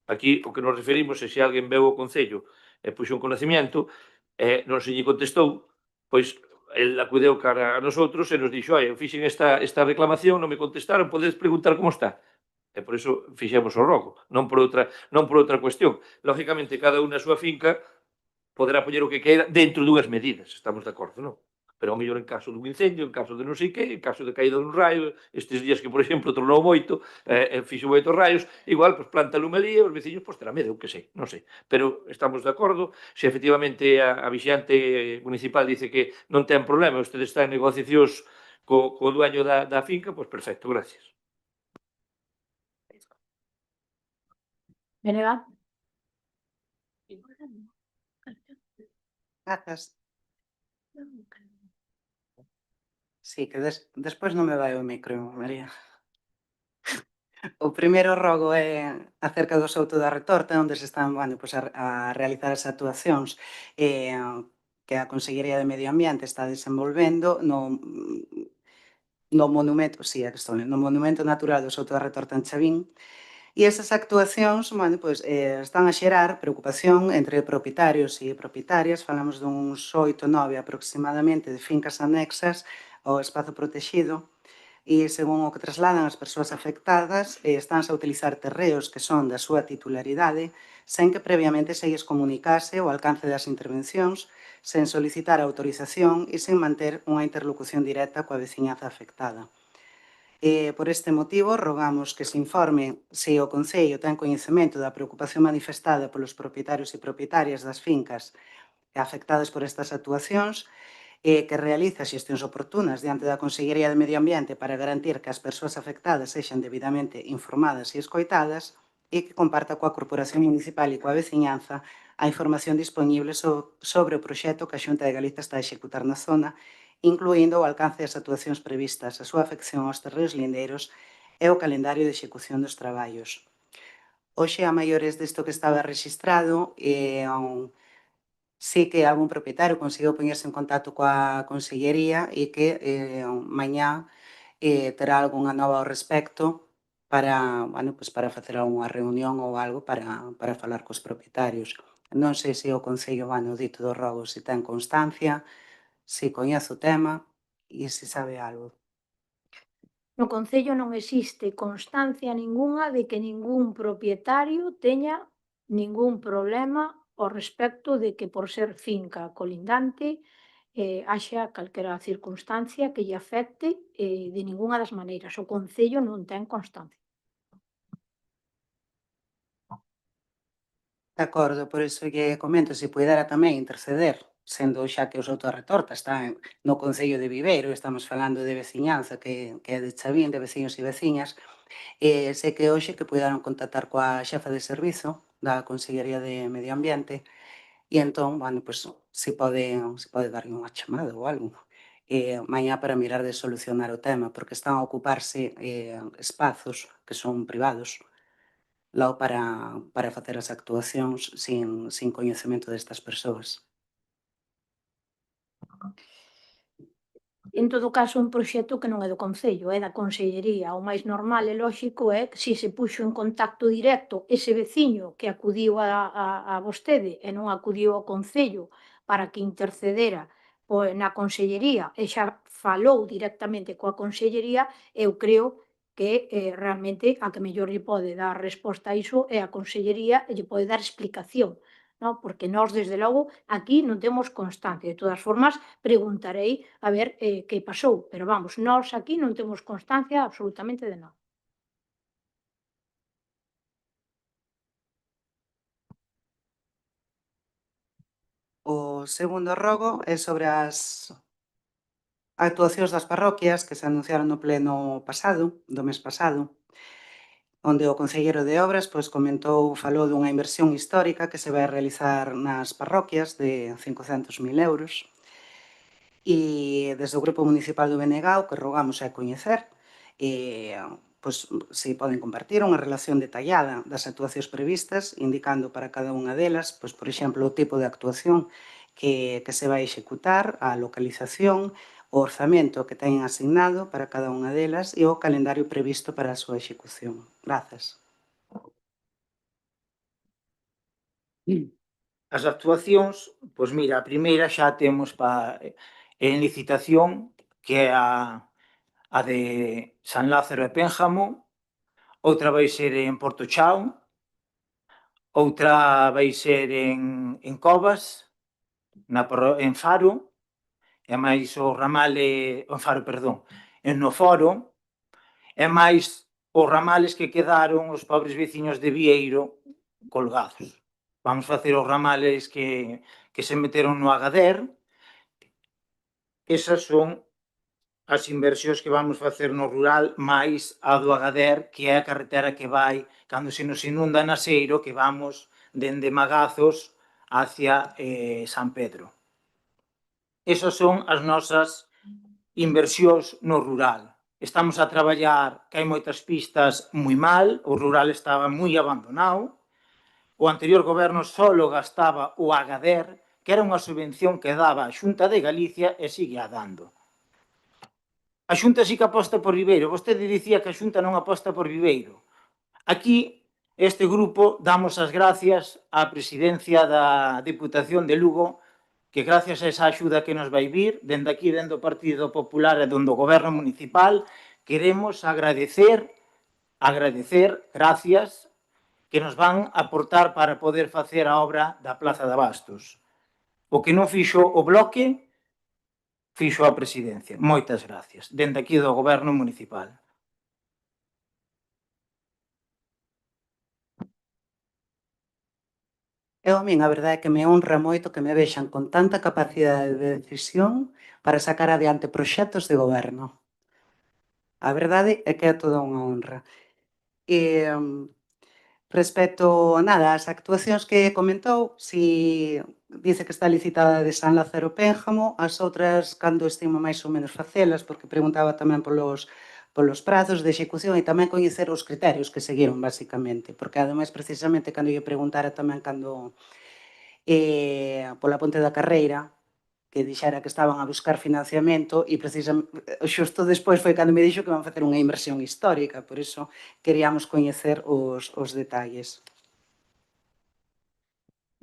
Aquí o que nos referimos é se alguén veu ao Concello e puxo un conocimiento e non se lle contestou, pois el acudeu cara a nosotros e nos dixo: eu fixen esta reclamación, non me contestaron, podedes preguntar como está. E por iso fixemos o rogo, non por outra cuestión. Lógicamente, cada un na súa finca poderá poñer o que queira dentro dunhas medidas, estamos de acordo, non? Pero ao mellor en caso dun incendio, en caso de non sei que, en caso de caída dun raio, estes días que, por exemplo, tronou moito, fixo moitos raios, igual, pois, planta lume ali e os veciños, pois, terá medo, eu que sei, non sei. Pero estamos de acordo, se efectivamente a vixiante municipal dice que non ten problema, usted está en negociacións co dueño da finca, pois, perfecto, gracias. Venega. Grazas. Sí, que despois non me vai o micro, María. O primeiro rogo é acerca do Souto da Retorta, onde se están, pois a realizar as actuacións que a Consellería de Medio Ambiente está desenvolvendo no monumento, no monumento natural do Souto da Retorta en Chavín. E esas actuacións, pois, están a xerar preocupación entre propietarios e propietarias. Falamos duns 8, 9 aproximadamente de fincas anexas ao espazo protexido e, según o que trasladan as persoas afectadas, estánse a utilizar terreos que son da súa titularidade sen que previamente se lles comunicase o alcance das intervencións, sen solicitar autorización e sen manter unha interlocución directa coa veciñaza afectada. Por este motivo, rogamos que se informe se o Concello ten coñecemento da preocupación manifestada polos propietarios e propietarias das fincas afectadas por estas actuacións, que realiza xestións oportunas diante da Consellería de Medio Ambiente para garantir que as persoas afectadas sexan debidamente informadas e escoitadas e que comparta coa Corporación Municipal e coa veciñanza a información disponible sobre o proxecto que a Xunta de Galicia está a executar na zona, incluindo o alcance das actuacións previstas, a súa afección aos terreos lindeiros e o calendario de execución dos traballos. Hoxe, a maiores disto que estaba rexistrado, sí que algún propietario conseguiu poñerse en contacto coa Consellería e que mañá terá algunha nova ao respecto para facer algunha reunión ou algo para falar cos propietarios. Non sei se o Concello, dito do rogo, se ten constancia, se coñece o tema e se sabe algo. No Concello non existe constancia ningunha de que ningún propietario teña ningún problema ao respecto de que por ser finca colindante haxa calquera circunstancia que lle afecte de ningunha das maneiras. O Concello non ten constancia. De acordo, por iso que comento, se puidera tamén interceder, sendo xa que o Souto da Retorta está no Concello de Viveiro, estamos falando de veciñanza que é de Chavín, de veciños e veciñas, sei que hoxe que puideran contactar coa xefa de servizo da Consellería de Medio Ambiente e entón, bueno, pois, se pode darlle unha chamada ou algo, mañá para mirar de solucionar o tema, porque están a ocuparse espazos que son privados logo para facer as actuacións sin coñecemento destas persoas. En todo caso, un proxecto que non é do Concello, é da Consellería. O máis normal e lóxico é que se puxo en contacto directo ese veciño que acudiu a vostede e non acudiu ao Concello para que intercedera na Consellería e xa falou directamente coa Consellería, eu creo que realmente a que mellor lle pode dar resposta a iso é a Consellería e lle pode dar explicación, non? Porque nós, desde logo, aquí non temos constancia. De todas formas, preguntarei a ver que pasou, pero vamos, nós aquí non temos constancia absolutamente de nada. O segundo rogo é sobre as actuacións das parroquias que se anunciaron no pleno pasado, do mes pasado, onde o concelleiro de Obras falou dunha inversión histórica que se vai realizar nas parroquias de 500.000 euros e desde o Grupo Municipal do BNG o que rogamos é coñecer pois, se poden compartir unha relación detallada das actuacións previstas, indicando para cada unha delas, pois, por exemplo, o tipo de actuación que se vai executar, a localización, o orzamento que teñen asignado para cada unha delas e o calendario previsto para a súa execución. Grazas. As actuacións, pois mira, a primeira xa temos en licitación, que é a de San Lázaro e Pénjamo, outra vai ser en Porto Chao, outra vai ser en Covas, en Faro, e máis o ramale, en Faro, perdón, no Foro, e máis os ramales que quedaron os pobres veciños de Vieiro colgados. Vamos facer os ramales que se meteron no Agader. Esas son as inversións que vamos facer no rural, máis a do Agader, que é a carretera que vai, cando se nos inunda Naseiro, que vamos dende Magazos hacia San Pedro. Esas son as nosas inversións no rural. Estamos a traballar, que hai moitas pistas moi mal, o rural estaba moi abandonado. O anterior goberno solo gastaba o Agader, que era unha subvención que daba a Xunta de Galicia e sigue a dando. A Xunta sí que aposta por Viveiro. Vostede dicía que a Xunta non aposta por Viveiro. Aquí, este grupo, damos as gracias á presidencia da Diputación de Lugo, que gracias a esa axuda que nos vai vir, dende aquí, dende o Partido Popular e dende o Goberno Municipal, queremos agradecer, gracias, que nos van aportar para poder facer a obra da Plaza de Abastos. O que non fixo o Bloque, fixo a Presidencia. Moitas gracias. Dende aquí do Goberno Municipal. Eu, a min, a verdade é que me honra moito que me vexan con tanta capacidade de decisión para sacar adiante proxectos de goberno. A verdade é que é toda unha honra. E, respecto, nada, ás actuacións que comentou, si dice que está licitada de San Lázaro Pénjamo, as outras, cando estimo máis ou menos facelas, porque preguntaba tamén polos prazos de execución e tamén coñecer os criterios que seguiron, basicamente, porque ademais, precisamente, cando lle preguntara tamén pola Ponte da Carreira, que dixera que estaban a buscar financiamento e xusto despois foi cando me dixo que van facer unha inversión histórica, por iso queríamos coñecer os detalles.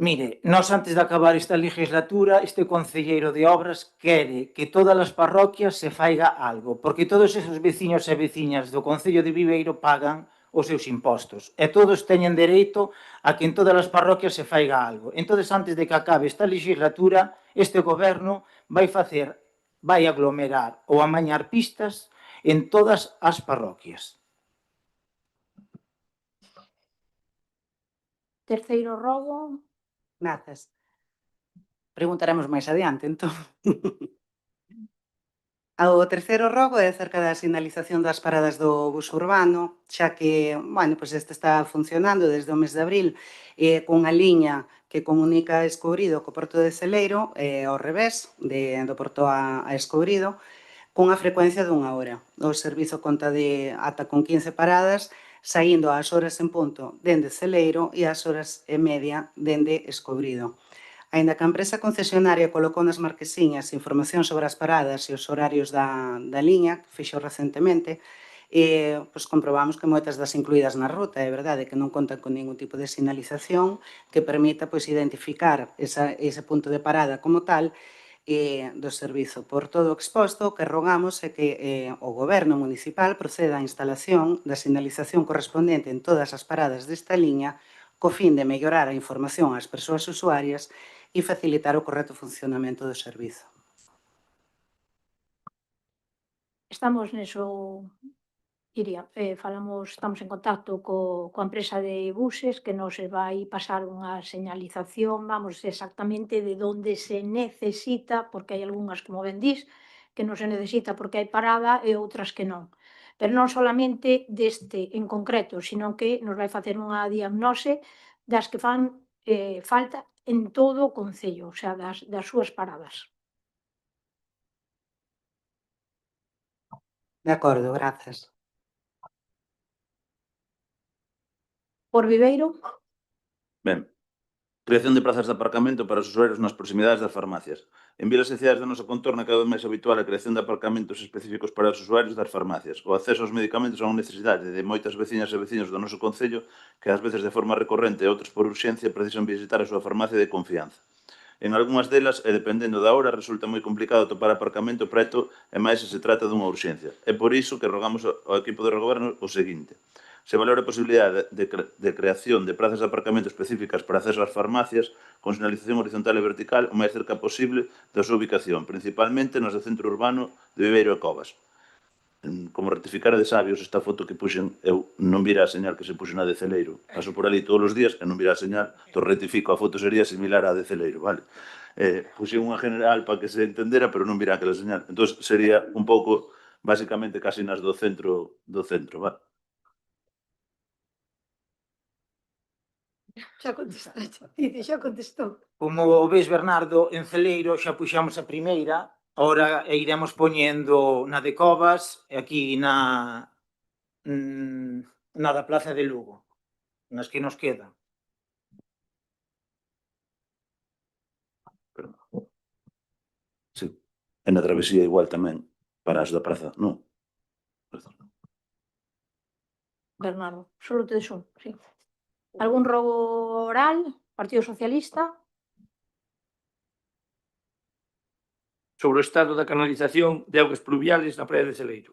Mire, nós antes de acabar esta legislatura, este concelleiro de obras quere que todas as parroquias se faiga algo, porque todos esos veciños e veciñas do Concello de Viveiro pagan os seus impostos e todos teñen dereito a que en todas as parroquias se faiga algo. Entón, antes de que acabe esta legislatura, este goberno vai aglomerar ou amañar pistas en todas as parroquias. Terceiro rogo. Grazas. Preguntaremos máis adiante, entón. O terceiro rogo é acerca da sinalización das paradas do bus urbano, xa que, bueno, pois este está funcionando desde o mes de abril cunha liña que comunica Escourido co Porto de Celeiro ao revés, do Porto a Escourido, cunha frecuencia dunha hora. O servizo conta de ata con 15 paradas, saindo ás horas en punto dende Celeiro e ás horas e media dende Escourido. Aínda que a empresa concesionaria colocou nas marquesiñas información sobre as paradas e os horarios da liña, que fixo recentemente, pois comprobamos que moitas das incluídas na ruta, é verdade que non contan con ningún tipo de sinalización que permita pois identificar ese punto de parada como tal do servizo. Por todo o exposto, o que rogamos é que o Goberno municipal proceda á instalación da sinalización correspondente en todas as paradas desta liña co fin de mellorar a información ás persoas usuarias e facilitar o correcto funcionamento do servizo. Estamos neso, Iria, estamos en contacto coa empresa de buses que nos vai pasar unha señalización, vamos, exactamente de onde se necesita, porque hai algunhas, como ben dís, que non se necesita porque hai parada e outras que non. Pero non solamente deste en concreto, sino que nos vai facer unha diagnose das que fan falta en todo o concello, o sea, das súas paradas. De acordo, grazas. Por Viveiro, Ben, creación de prazas de aparcamento para os usuarios nas proximidades das farmacias. En vilas e cidades da nosa contorna cada vez máis habitual a creación de aparcamentos específicos para os usuarios das farmacias. O acceso aos medicamentos é unha necesidade de moitas veciñas e veciños do noso concello que ás veces de forma recorrente e outros por urxencia precisan visitar a súa farmacia de confianza. En algunhas delas, e dependendo da hora, resulta moi complicado topar aparcamento preto e máis se se trata dunha urxencia. É por iso que rogamos ao equipo de goberno o seguinte: se valora a posibilidade de creación de prazas de aparcamento específicas para acceso ás farmacias con sinalización horizontal e vertical o máis cerca posible da súa ubicación, principalmente nas do centro urbano de Viveiro e Covas. Como rectificar de sabios, esta foto que puxen, eu non vira a señal que se puxen na de Celeiro. Paso por ali todos os días e non vira a señal, to rectifico, a foto sería similar á de Celeiro, vale? Puxen unha general para que se entendera, pero non vira aquela señal. Entón sería un pouco, basicamente, casi nas do centro, vale? xa contestaste, dice, xa contestou. Como ves, Bernardo, en Celeiro xa puxamos a primeira, ahora iremos poñendo na de Covas e aquí na da Plaza de Lugo, nas que nos quedan. Sí. E na travesía igual tamén, para as da praza, non? Bernardo, solo te deseo, sí. Algún robo oral? Partido Socialista? Sobre o estado da canalización de augas pluviales na praia de Celeiro.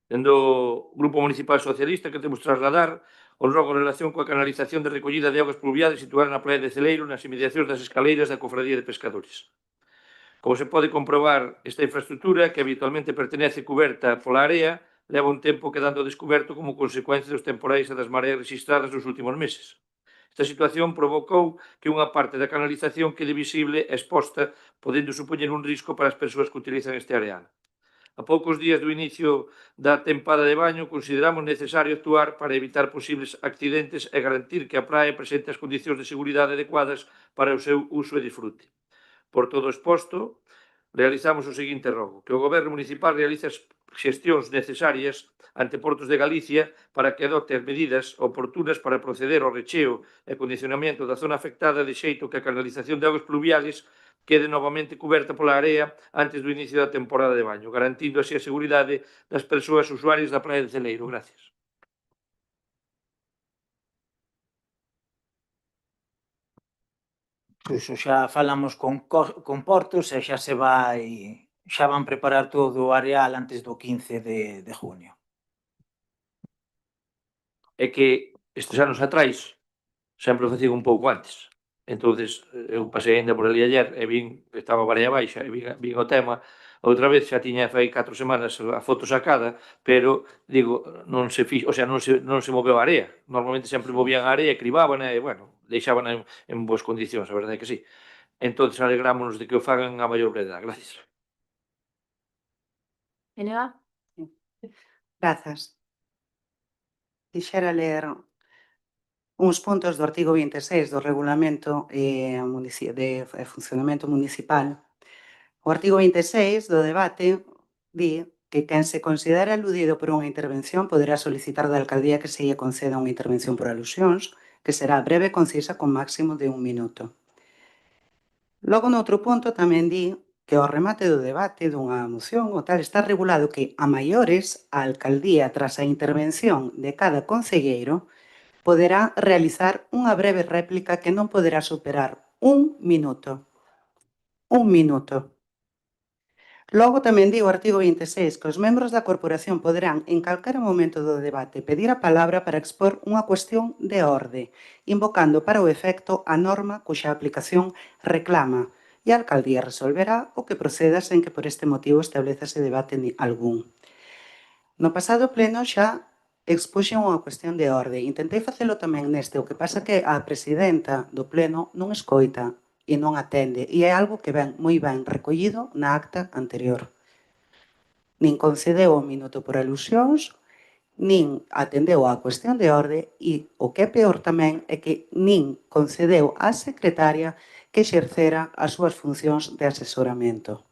Dendo o Grupo Municipal Socialista que temos trasladar o rogo en relación coa canalización de recollida de augas pluviales situada na praia de Celeiro nas inmediacións das escaleiras da Cofradía de Pescadores. Como se pode comprobar, esta infraestructura, que habitualmente pertenece cuberta pola area, leva un tempo quedando descoberto como consecuencia dos temporais e das mareas registradas nos últimos meses. Esta situación provocou que unha parte da canalización quede visible e exposta, podendo supoñer un risco para as persoas que utilizan este areal. A poucos días do inicio da tempada de baño, consideramos necesario actuar para evitar posibles accidentes e garantir que a praia presente as condicións de seguridade adecuadas para o seu uso e disfrute. Por todo o exposto, realizamos o seguinte rogo: que o Goberno municipal realice as xestións necesarias ante Portos de Galicia para que adopte as medidas oportunas para proceder ao recheo e condicionamento da zona afectada de xeito que a canalización de augas pluviales quede novamente cuberta pola area antes do inicio da temporada de baño, garantindo así a seguridade das persoas usuarias da praia de Celeiro. Gracias. Iso xa falamos con Portos e xa van preparar todo o areal antes do 15 de junio. É que estes anos atrás sempre o facían un pouco antes. Entonces eu pasei ainda por ali ayer e vin, estaba a Barea Baixa, e vin o tema, Outra vez xa tiña fai 4 semanas a foto sacada, pero, digo, non se fixo, o sea, non se moveu a area. Normalmente sempre movían a area e cribaban e, bueno, deixaban en boas condicións, a verdade é que sí. Entonces, alegrámonos de que o fagan a maior brevedade. Gracias. NA? Grazas. Quixera ler uns puntos do artigo 26 do Regulamento de Funcionamento Municipal. O artigo 26 do debate di que quen se considera aludido por unha intervención poderá solicitar da alcaldía que se lle conceda unha intervención por alusións, que será breve e concisa con máximo de 1 minuto. Logo, noutro punto, tamén di que ao remate do debate dunha moción o tal está regulado que, a maiores, a alcaldía, tras a intervención de cada concelleiro, poderá realizar unha breve réplica que non poderá superar 1 minuto. 1 minuto. Logo tamén di o artigo 26 que os membros da corporación poderán en calquera momento do debate pedir a palabra para expor unha cuestión de orde, invocando para o efecto a norma cuxa aplicación reclama, e a alcaldía resolverá o que proceda sen que por este motivo establecese debate algún. No pasado pleno xa expuxen unha cuestión de orde. Intentei facelo tamén neste, o que pasa que a presidenta do pleno non escoita e non atende, e é algo que ven moi ben recollido na acta anterior. Nin concedeu o minuto por alusións, nin atendeu á cuestión de orde e o que é peor tamén é que nin concedeu á secretaria que exercera as súas funcións de asesoramento.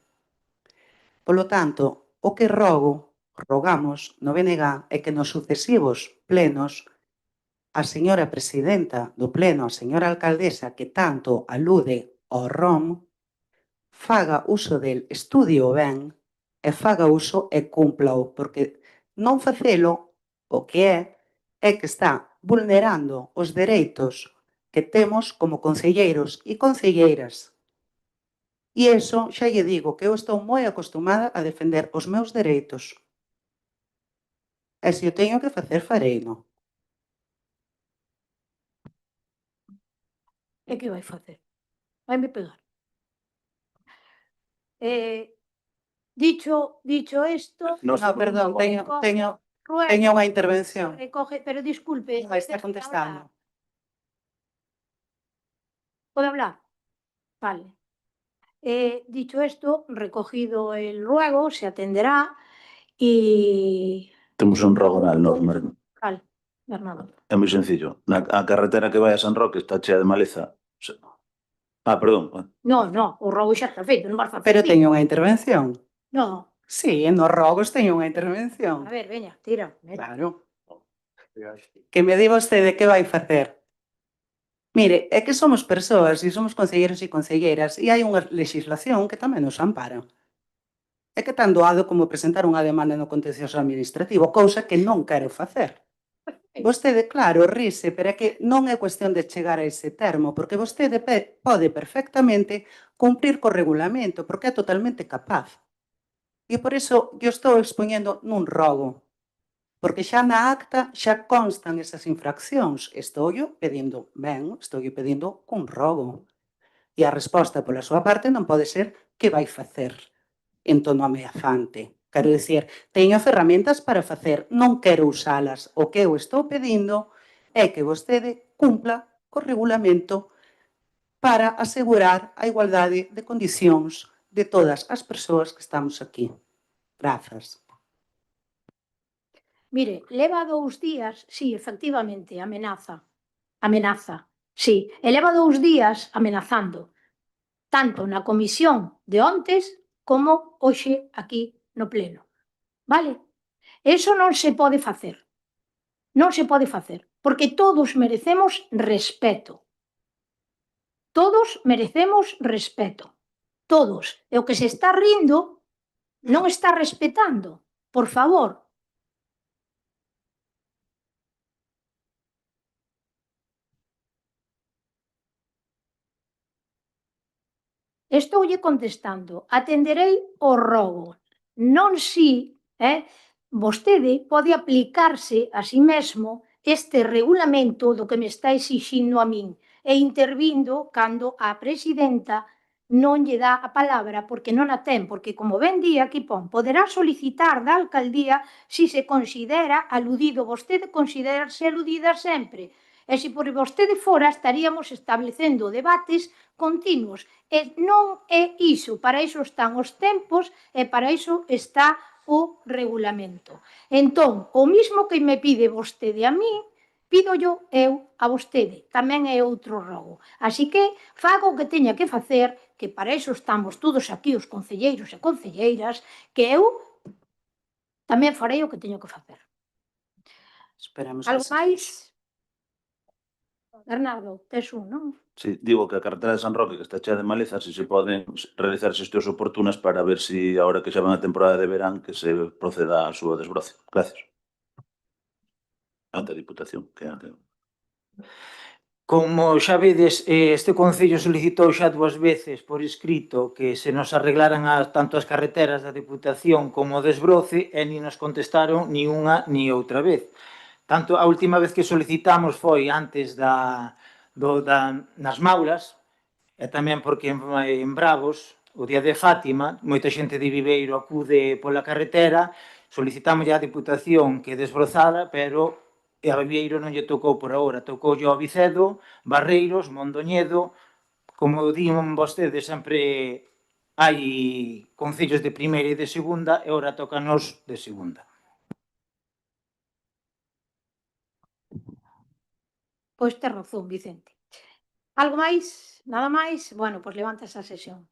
Polo tanto, o que rogamos no BNG é que nos sucesivos plenos a señora presidenta do pleno, a señora alcaldesa, que tanto alude ao ROM, faga uso del, estudie-o ben, e faga uso e cúmplao, porque non facelo o que é que está vulnerando os dereitos que temos como concelleiros e concelleiras. E iso xa lle digo que eu estou moi acostumada a defender os meus dereitos. E se o teño que facer, fareino. E que vai facer? Vaime pegar. Dicho isto, No, perdón, ruego, teño unha intervención. recoge, pero disculpe, Non está contestando. ¿Puedo hablar? Vale. Dicho esto, recogido el ruego, se atenderá y... Temos un rogo na norma. Vale, Bernardo. É moi sencillo. A carretera que vai a San Roque está chea de maleza. Perdón. No, o rogo xa está feito, non vas facer. Pero teño unha intervención. No, Sí, nos rogos teño unha intervención. a ver, veña, tira. Claro. Que me di vostede que vai facer. Mire, é que somos persoas e somos concelleiros e concelleiras e hai unha legislación que tamén nos ampara. É que tan doado como presentar unha demanda no contencioso administrativo, cousa que non quero facer. Vostede, claro, rise, pero é que non é cuestión de chegar a ese termo, porque vostede pode perfectamente cumprir co regulamento, porque é totalmente capaz. E por iso eu estou expoñendo nun rogo, porque xa na acta xa constan esas infraccións. Estou pedindo un rogo. E a resposta pola súa parte non pode ser que vai facer en tono ameazante. Quero dicir, teño ferramentas para facer, non quero usalas. O que eu estou pedindo é que vostede cumpla co regulamento para asegurar a igualdade de condicións de todas as persoas que estamos aquí. Grazas. Mire, leva 2 días, sí, efectivamente, amenaza, sí, e leva 2 días amenazando, tanto na comisión de ontes como hoxe aquí no pleno, vale? Eso non se pode facer, porque todos merecemos respeto, todos, e o que se está rindo non está respetando, por favor. Estoulle contestando, atenderei o rogo. Non si, vostede pode aplicarse a si mesmo este regulamento do que me está exixindo a min e intervindo cando a presidenta non lle dá a palabra porque non a ten, porque como ben di aquí pon, poderá solicitar da alcaldía si se considera aludido. Vostede considerarse aludida sempre. E se por vostede fora estaríamos establecendo debates continuos. E non é iso, para iso están os tempos e para iso está o regulamento. Entón, o mismo que me pide vostede a mí, pido eu a vostede. Tamén é outro rogo. Así que fago o que teña que facer, que para iso estamos todos aquí os concelleiros e concelleiras, que eu tamén farei o que teño que facer. Esperamos Algo que sí. máis? Bernardo, tes un, non? Sí, digo que a carretera de San Roque, que está chea de malezas, se poden realizar xestións oportunas para ver si, ahora que xa van a temporada de verán, que se proceda a súa desbroce. Gracias. Ante a Diputación, que é a que... Como xa vedes, este Concello solicitou xa 2 veces por escrito que se nos arreglaran tanto as carreteras da Deputación como o desbroce e ni nos contestaron ni unha ni outra vez. Tanto a última vez que solicitamos foi antes nas Maulas e tamén porque en Bravos, o día de Fátima, moita xente de Viveiro acude pola carretera, solicitamos a Deputación que desbrozara, pero e a Viveiro non lle tocou por agora, tocou a Vicedo, Barreiros, Mondoñedo, como din vostedes, sempre hai concellos de primeira e de segunda, e ora tocanos de segunda. Pois tes razón, Vicente. Algo máis? Nada máis? Bueno, pois levanta esa sesión.